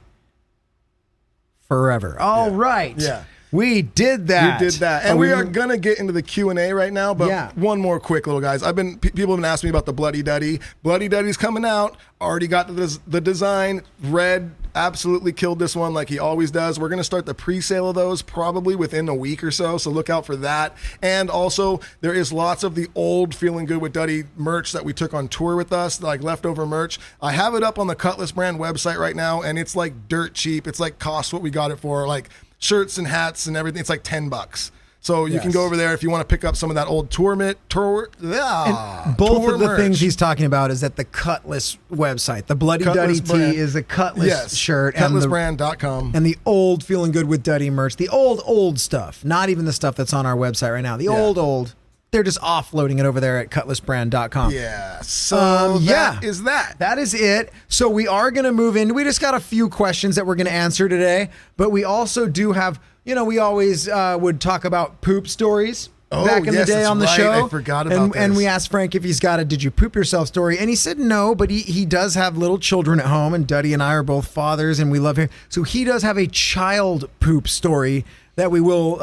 forever. All right. Yeah. We did that. We did that. And we are going to get into the Q&A right now, but one more quick little, guys. People have been asking me about the Bloody Duddy. Bloody Duddy's coming out. Already got the design. Red absolutely killed this one like he always does. We're going to start the pre-sale of those probably within a week or so look out for that. And also, there is lots of the old Feeling Good with Duddy merch that we took on tour with us, like leftover merch. I have it up on the Cutlass brand website right now, and it's like dirt cheap. It's like cost what we got it for, like shirts and hats and everything. It's like $10. So you can go over there if you want to pick up some of that old tour both tour of the merch. things he's talking about is at the Cutlass website. The Bloody Duddy tee is a Cutlass shirt. Cutlassbrand.com. And the old Feeling Good with Duddy merch. The old stuff. Not even the stuff that's on our website right now. The old. They're just offloading it over there at cutlassbrand.com. Yeah. So that is that. That is it. So we are going to move in. We just got a few questions that we're going to answer today. But we also do have, we always would talk about poop stories back in the day on the show. I forgot about this. And we asked Frank if he's got a did you poop yourself story. And he said no, but he does have little children at home. And Duddy and I are both fathers and we love him. So he does have a child poop story that we will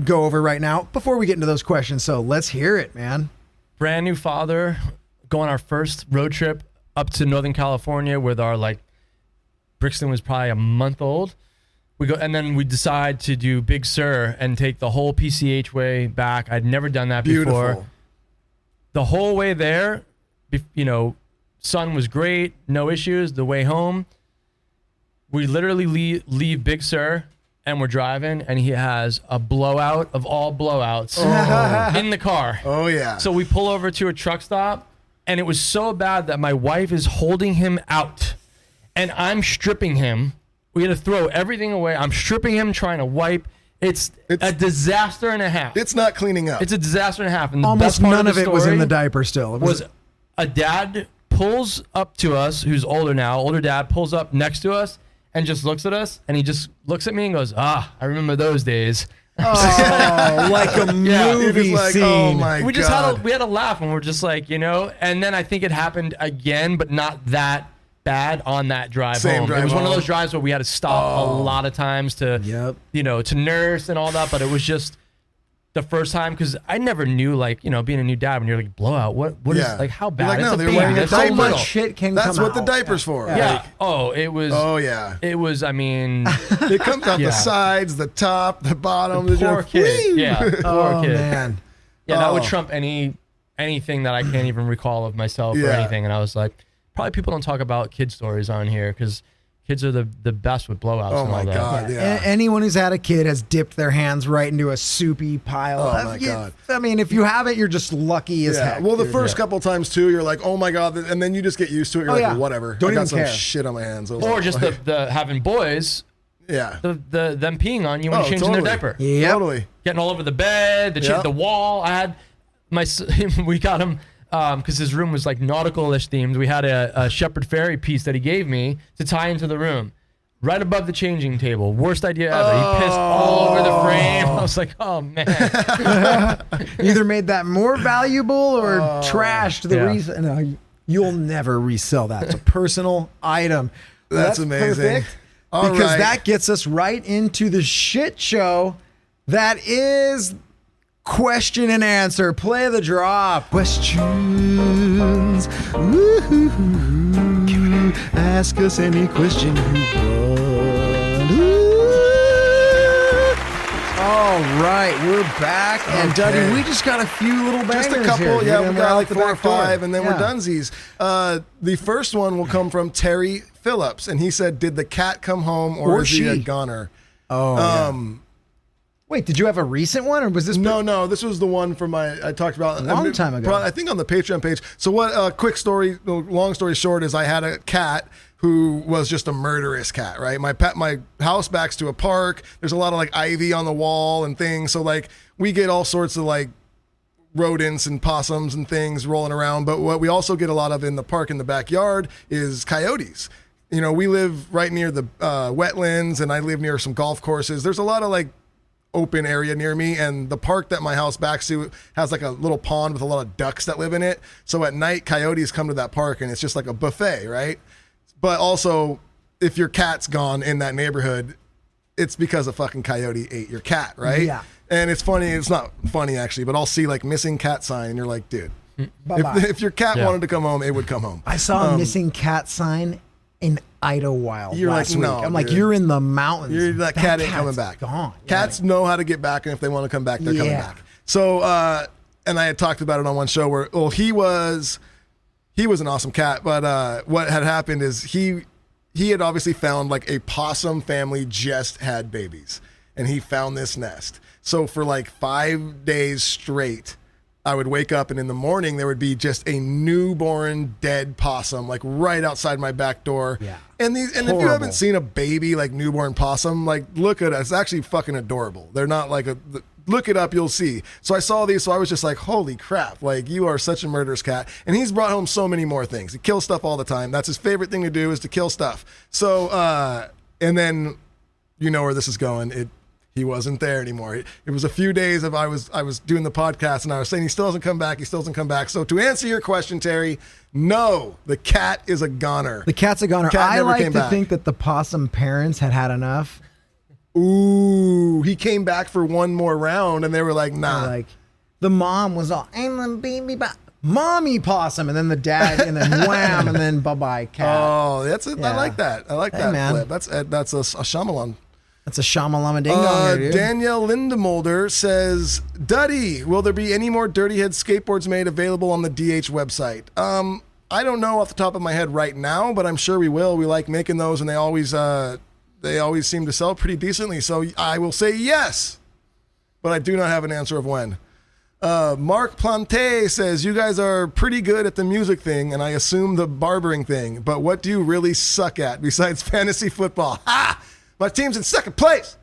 go over right now before we get into those questions. So let's hear it, man. Brand new father, go on our first road trip up to Northern California with our, Brixton was probably a month old. We go, and then we decide to do Big Sur and take the whole PCH way back. I'd never done that before. The whole way there, sun was great, no issues. The way home, we literally leave Big Sur, and we're driving, and he has a blowout of all blowouts in the car. Oh, yeah. So we pull over to a truck stop, and it was so bad that my wife is holding him out, and I'm stripping him. We had to throw everything away. I'm stripping him, trying to wipe. It's a disaster and a half. It's not cleaning up. It's a disaster and a half. And the almost best part none of it was in the diaper still. Was a dad pulls up to us, who's older dad pulls up next to us, and just looks at us, and he just looks at me and goes, I remember those days. Oh, like a movie like, scene. oh my We just God. had a laugh, and we're just like, and then I think it happened again, but not that bad on that drive Same home. drive It was one of home. those drives where we had to stop a lot of times to, to nurse and all that, but it was just the first time, because I never knew, like, being a new dad when you're like, blowout, what is, like, how bad? Like, It's no, a they're baby. wearing a It's so diaper. little. Shit can That's come what the out. diaper's for. Yeah. Like, Oh, it was. oh yeah. It was. I mean, It comes out the sides, the top, the bottom. poor kid. Yeah. Poor Oh, kid. man. Yeah, that would trump anything that I can't even recall of myself or anything. And I was like, probably people don't talk about kid stories on here because kids are the best with blowouts Oh and my all that. God. Yeah. Anyone who's had a kid has dipped their hands right into a soupy pile. Oh, my God. I mean, if you haven't, you're just lucky as heck. Well, the dude. first couple times too, you're like, oh my God. And then you just get used to it. You're like, well, whatever. Don't I got even some care. shit on my hands. Or just the having boys, yeah. them peeing on you when you're changing totally. their diaper. Yep. Totally. Getting all over the bed, the wall. I had we got him because his room was like nautical-ish themed. We had a Shepherd Fairy piece that he gave me to tie into the room. Right above the changing table. Worst idea ever. He pissed all over the frame. I was like, oh, man. Either made that more valuable or trashed the Yeah. reason. No, you'll never resell that. It's a personal item. That's amazing. Perfect, All because right. that gets us right into the shit show that is question and answer. Play the drop. Questions. Woo-hoo-hoo. Ask us any question you want. Ooh. All right, we're back. And Okay. Duddy, we just got a few little bangers Just a couple, here. we We're got out like the 4 or back door. 5, and then we're Yeah. donesies. The first one will come from Terry Phillips, and he said, "Did the cat come home, or is he a she. goner?" Oh, yeah. Wait, did you have a recent one, or was this? No, this was the one from I talked about A long time ago. I think on the Patreon page. So what? Quick story, long story short, is I had a cat who was just a murderous cat. Right, my house backs to a park. There's a lot of like ivy on the wall and things. So like we get all sorts of like rodents and possums and things rolling around. But what we also get a lot of in the park in the backyard is coyotes. We live right near the wetlands, and I live near some golf courses. There's a lot of like open area near me, and the park that my house backs to has like a little pond with a lot of ducks that live in it. So at night, coyotes come to that park, and it's just like a buffet, right? But also, if your cat's gone in that neighborhood, it's because a fucking coyote ate your cat, right? Yeah. And it's funny. It's not funny actually, but I'll see like missing cat sign, and you're like, dude, if your cat wanted to come home, it would come home. I saw a missing cat sign in Idlewild You're last like, week. no, I'm like, dude. you're in the mountains. That cat ain't cat's coming back. Gone. Cats know how to get back, and if they want to come back, they're coming Yeah. back. So, and I had talked about it on one show where, he was an awesome cat, but what had happened is he had obviously found like a possum family just had babies, and he found this nest. So for like 5 days straight, I would wake up, and in the morning there would be just a newborn dead possum like right outside my back door. Yeah. And if you Horrible. haven't seen a baby like newborn possum, like look at it. It's actually fucking adorable. They're not like look it up, you'll see. So I saw these, so I was just like, holy crap, like you are such a murderous cat. And he's brought home so many more things. He kills stuff all the time. That's his favorite thing to do, is to kill stuff. So and then you know where this is going. He wasn't there anymore. It was a few days of I was doing the podcast, and I was saying he still hasn't come back. He still hasn't come back. So to answer your question, Terry, no, the cat is a goner. The cat's a goner. Cat I never like to came back. think that the possum parents had enough. Ooh, he came back for one more round, and they were like, nah. Like the mom was all, I'm a baby mommy possum, and then the dad, and then wham, and then bye-bye cat. Oh, that's it. Yeah. I like that. I like Hey, that man. flip. That's a Shyamalan. That's a shamalama ding dong, dude. Danielle Lindemolder says, Duddy, will there be any more Dirty Head skateboards made available on the DH website? I don't know off the top of my head right now, but I'm sure we will. We like making those, and they always seem to sell pretty decently. So I will say yes, but I do not have an answer of when. Mark Plante says, you guys are pretty good at the music thing, and I assume the barbering thing, but what do you really suck at besides fantasy football? Ha! My team's in second place.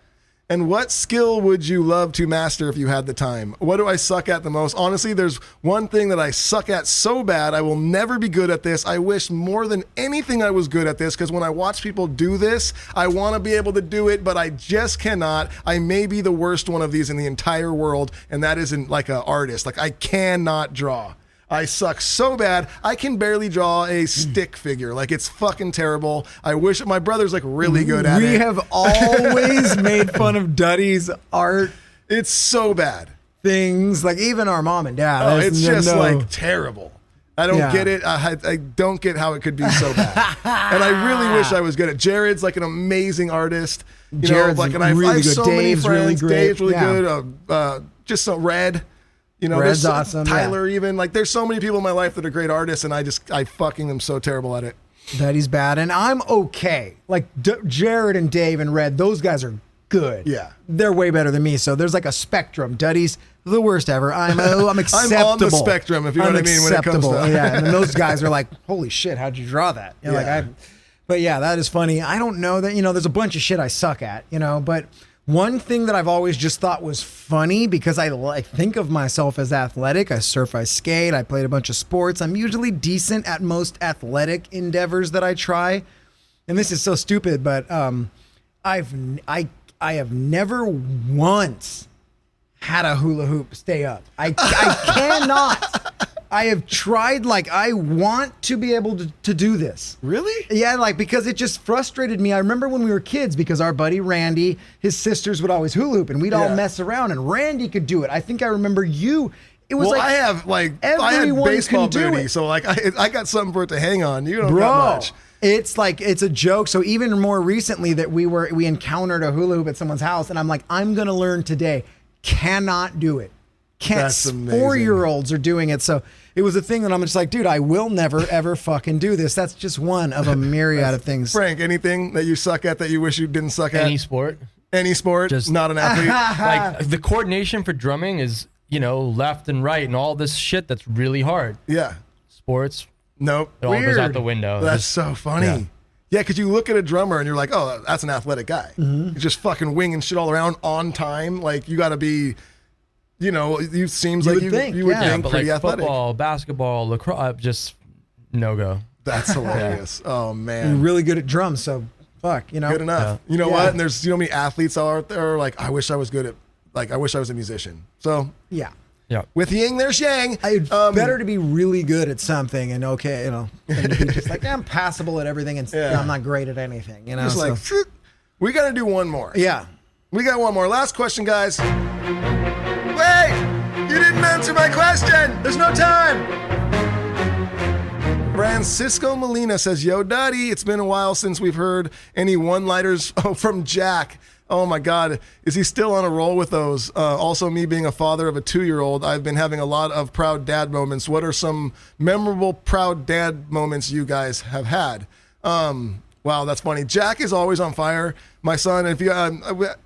And what skill would you love to master if you had the time? What do I suck at the most? Honestly, there's one thing that I suck at so bad. I will never be good at this. I wish more than anything I was good at this, because when I watch people do this, I want to be able to do it, but I just cannot. I may be the worst one of these in the entire world, and that isn't like an artist. Like, I cannot draw. I suck so bad. I can barely draw a stick figure. Like, it's fucking terrible. I wish my brother's like really good at it. We have always made fun of Duddy's art It's so bad. things. Like, even our mom and dad. Oh, There's it's just no- like terrible. I don't Yeah. get it. I don't get how it could be so bad. And I really wish I was good at it. Jared's like an amazing artist. You Jared's know, like, and I really have good. so many Dave's really friends. great. Dave's really Yeah. good. Just so Red. You know, Red's there's awesome, Tyler even. Like, there's so many people in my life that are great artists, and I fucking am so terrible at it. Duddy's bad, and I'm okay. Like Jared and Dave and Red, those guys are good. Yeah. They're way better than me. So there's like a spectrum. Duddy's the worst ever. I'm acceptable. I'm on the spectrum, if you know I'm what I mean, when it comes acceptable. to Yeah, and then those guys are like, holy shit, how'd you draw that? You know, Yeah. but yeah, that is funny. I don't know that, there's a bunch of shit I suck at, but one thing that I've always just thought was funny, because I think of myself as athletic. I surf, I skate, I played a bunch of sports. I'm usually decent at most athletic endeavors that I try. And this is so stupid, but I have never once had a hula hoop stay up. I cannot. I have tried, like, I want to be able to do this. Really? Yeah, like, because it just frustrated me. I remember when we were kids, because our buddy Randy, his sisters would always hula hoop, and we'd all Yeah. mess around, and Randy could do it. I think I remember you. It was Well, like, I had everyone baseball can do booty, it. so like I got something for it to hang on. You don't bro, got much. it's like, it's a joke. So even more recently that we encountered a hula hoop at someone's house, and I'm like, I'm gonna learn today. Cannot do it. Can't. That's amazing. 4-year-olds are doing it. So it was a thing that I'm just like, dude, I will never ever fucking do this. That's just one of a myriad of things. Frank, anything that you suck at that you wish you didn't suck at? Any sport. Any sport, Just- not an athlete. Like, the coordination for drumming is, left and right and all this shit that's really hard. Yeah. Sports, Nope. it all goes Weird. out the window. That's Just- so funny. yeah. Yeah, because you look at a drummer and you're like, oh, that's an athletic guy. He's just fucking winging shit all around on time. Like, you got to be, it seems You like would think, you would yeah. think but pretty like athletic. football, basketball, lacrosse, just no go. That's hilarious. Oh, You're man. really good at drums, so fuck, Good enough. Yeah. You know Yeah. what? And there's, how many athletes are out there like, I wish I was good at, like, I wish I was a musician. So, Yeah. Yeah. with yin, there's yang. It's better to be really good at something and than to be just like, I'm passable at everything and Yeah. I'm not great at anything, Just so- like, "Phew." We got to do one more. yeah. We got one more. Last question, guys. Wait! You didn't answer my question! There's no time! Francisco Molina says, Yo, Duddy, it's been a while since we've heard any one-liners from Jack. Oh my God, is he still on a roll with those? Also, me being a father of a 2-year-old, I've been having a lot of proud dad moments. What are some memorable proud dad moments you guys have had? Wow, that's funny. Jack is always on fire. My son, if you,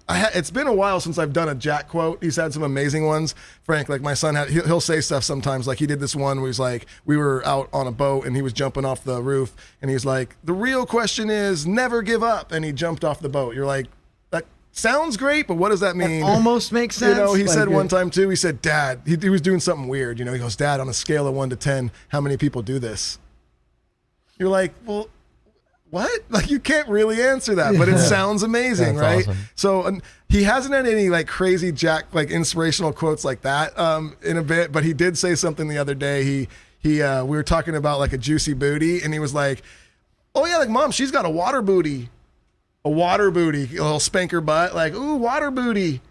it's been a while since I've done a Jack quote. He's had some amazing ones. Frank, like my son, he'll say stuff sometimes. Like he did this one where he's like, we were out on a boat and he was jumping off the roof and he's like, the real question is never give up. And he jumped off the boat. You're like, that sounds great, but what does that mean? Almost makes sense. He Like, said one time too, he said, Dad, he was doing something weird. He goes, Dad, on a scale of 1 to 10, how many people do this? You're like, well, what? Like, you can't really answer that, but it sounds amazing, That's right? awesome. So he hasn't had any like crazy Jack, like inspirational quotes like that in a bit, but he did say something the other day. We were talking about like a juicy booty and he was like, oh yeah, like Mom, she's got a water booty, a little spanker butt, like, ooh, water booty.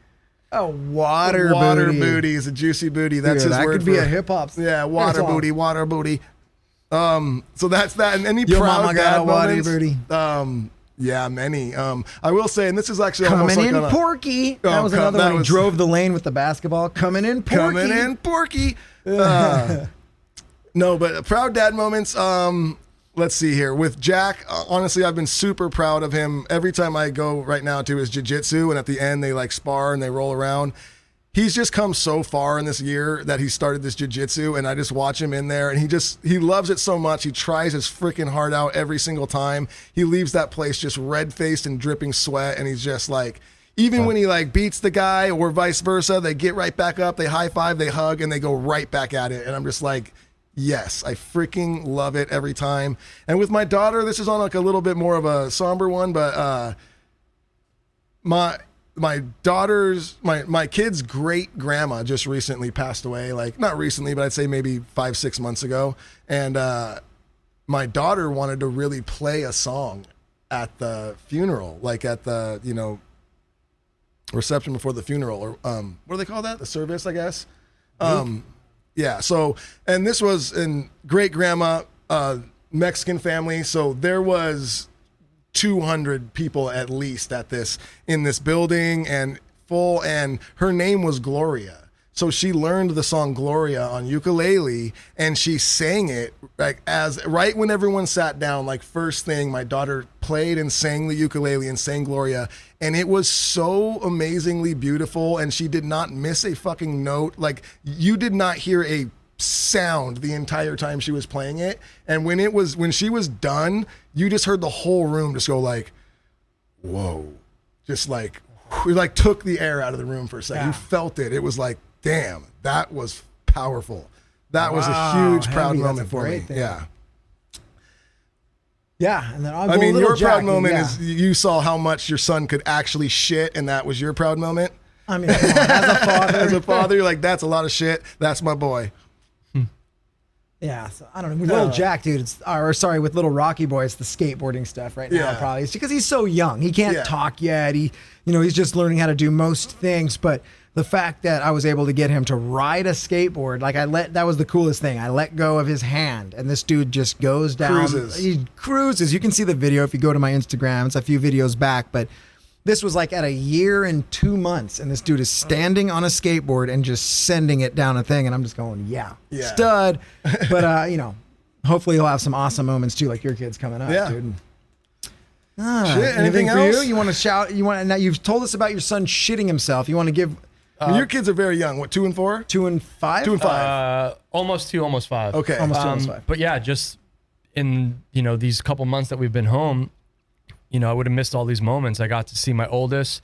a water booty is a juicy booty. That's Dude, his that word could be for a hip-hop Yeah, water song. booty, water booty. So that's that. And any Your proud mama got dad a water moments? booty. Yeah, many. I will say, and this is actually almost Coming like in on a, Porky. That Oh, was come- another that one. He was- drove the lane with the basketball. Coming in Porky. coming in Porky. No, but proud dad moments. Let's see here. With Jack, honestly, I've been super proud of him. Every time I go right now to his jiu-jitsu, and at the end they like spar and they roll around. He's just come so far in this year that he started this jiu-jitsu, and I just watch him in there, and he loves it so much. He tries his freaking heart out every single time. He leaves that place just red-faced and dripping sweat, and he's just like, Even when he like beats the guy or vice versa, they get right back up, they high five, they hug, and they go right back at it. And I'm just like, yes, I freaking love it every time. And with my daughter, this is on like a little bit more of a somber one, but my kid's great grandma just recently passed away. Like not recently, but I'd say maybe 5-6 months ago. And my daughter wanted to really play a song at the funeral, like at the, you know, reception before the funeral, or what do they call that? The service, I guess. Yeah. So, and this was in great grandma, Mexican family. So there was 200 people at least in this building and full, and her name was Gloria. So she learned the song Gloria on ukulele, and she sang it like right when everyone sat down, like first thing, my daughter played and sang the ukulele and sang Gloria. And it was so amazingly beautiful, and she did not miss a fucking note. Like you did not hear a sound the entire time she was playing it. And when she was done, you just heard the whole room just go like, whoa, just like, we like took the air out of the room for a second. Yeah. You felt it. It was like, damn, that was powerful. That was a huge proud moment for me. Thing. Yeah. Yeah, and then I mean, your proud moment is you saw how much your son could actually shit, and that was your proud moment. I mean, come on, as a father, you're like, that's a lot of shit. That's my boy. Yeah, so I don't know. With little Jack, dude, with little Rocky boy, it's the skateboarding stuff right now. Probably it's because he's so young. He can't talk yet. He's just learning how to do most things. But the fact that I was able to get him to ride a skateboard, that was the coolest thing. I let go of his hand, and this dude just goes down. He cruises. You can see the video if you go to my Instagram. It's a few videos back, but this was like at 1 year and 2 months, and this dude is standing on a skateboard and just sending it down a thing, and I'm just going, stud. But hopefully he'll have some awesome moments too, like your kid's coming up, dude. Shit, anything for else? You? You want to shout? Now you've told us about your son shitting himself. You want to give? Your kids are very young. What, 2 and 4? 2 and 5. 2 and 5. Almost 2, almost 5. Okay, almost 2, almost 5. But yeah, just in these couple months that we've been home, I would have missed all these moments. I got to see my oldest.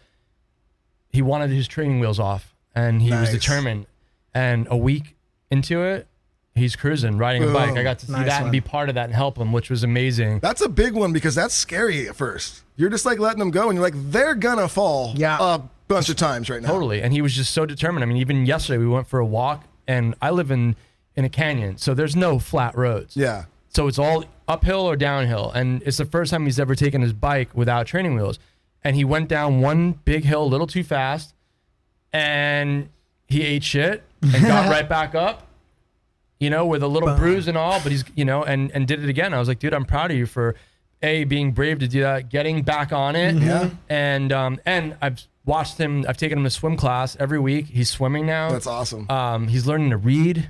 He wanted his training wheels off, and he was determined. And a week into it, he's cruising, riding a bike. I got to see that and be part of that and help him, which was amazing. That's a big one because that's scary at first. You're just like letting them go, and you're like, they're gonna fall a bunch of times right now. Totally. And he was just so determined. I mean, even yesterday we went for a walk, and I live in a canyon, so there's no flat roads. Yeah. So it's all uphill or downhill. And it's the first time he's ever taken his bike without training wheels. And he went down one big hill a little too fast, and he ate shit and got right back up, with a little bruise and all, but he's, and did it again. I was like, dude, I'm proud of you for being brave to do that, getting back on it. Yeah. And I've watched him, I've taken him to swim class every week. He's swimming now. That's awesome. He's learning to read,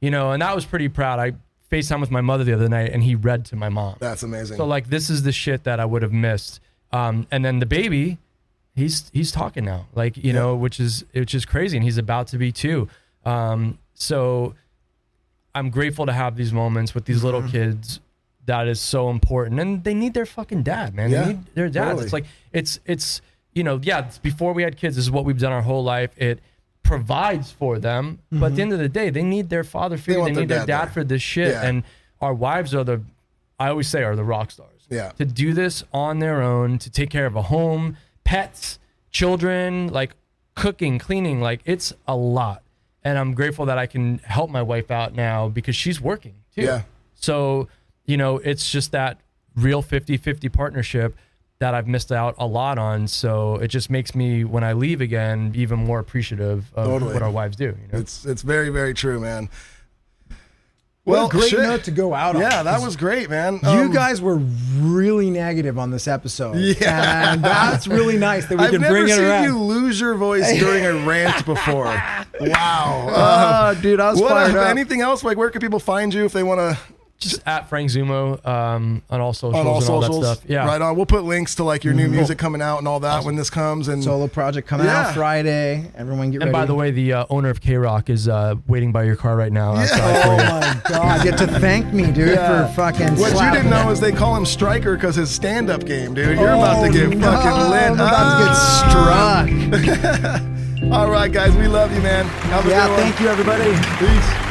and that was pretty proud. I FaceTime with my mother the other night, and he read to my mom. That's amazing. So like, this is the shit that I would have missed. And then the baby, he's talking now, like, which is crazy. And he's about to be 2. So I'm grateful to have these moments with these little kids. That is so important. And they need their fucking dad, man. They need their dad. Totally. It's like, it's before we had kids, this is what we've done our whole life. It provides for them, but at the end of the day, they need their father figure. They need their dad for this shit. Yeah. And our wives are the rock stars. Yeah. To do this on their own, to take care of a home, pets, children, like cooking, cleaning, like it's a lot. And I'm grateful that I can help my wife out now because she's working too. Yeah. So, it's just that real 50-50 partnership that I've missed out a lot on. So it just makes me, when I leave again, even more appreciative of what our wives do. It's very, very true, man. Well, great note to go out on. Yeah, that was great, man. You guys were really negative on this episode. Yeah. And that's really nice that we can bring it around. I've never seen you lose your voice during a rant before. Wow. Dude, I was fired up. Anything else? Like, where can people find you if they want to? Just at Frank Zummo on all socials and all that stuff. Yeah. Right on. We'll put links to like your new music coming out and all that when this comes. And solo project coming out Friday. Everyone get ready. And by the way, the owner of KROQ is waiting by your car right now. Yeah. Oh my God. Get to thank me, dude, for fucking What you didn't know is they call him Stryker because his stand-up game, dude. You're about to get fucking lit. I'm about to get struck. luck. All right, guys, we love you, man. Have a good one. Thank you, everybody. Peace.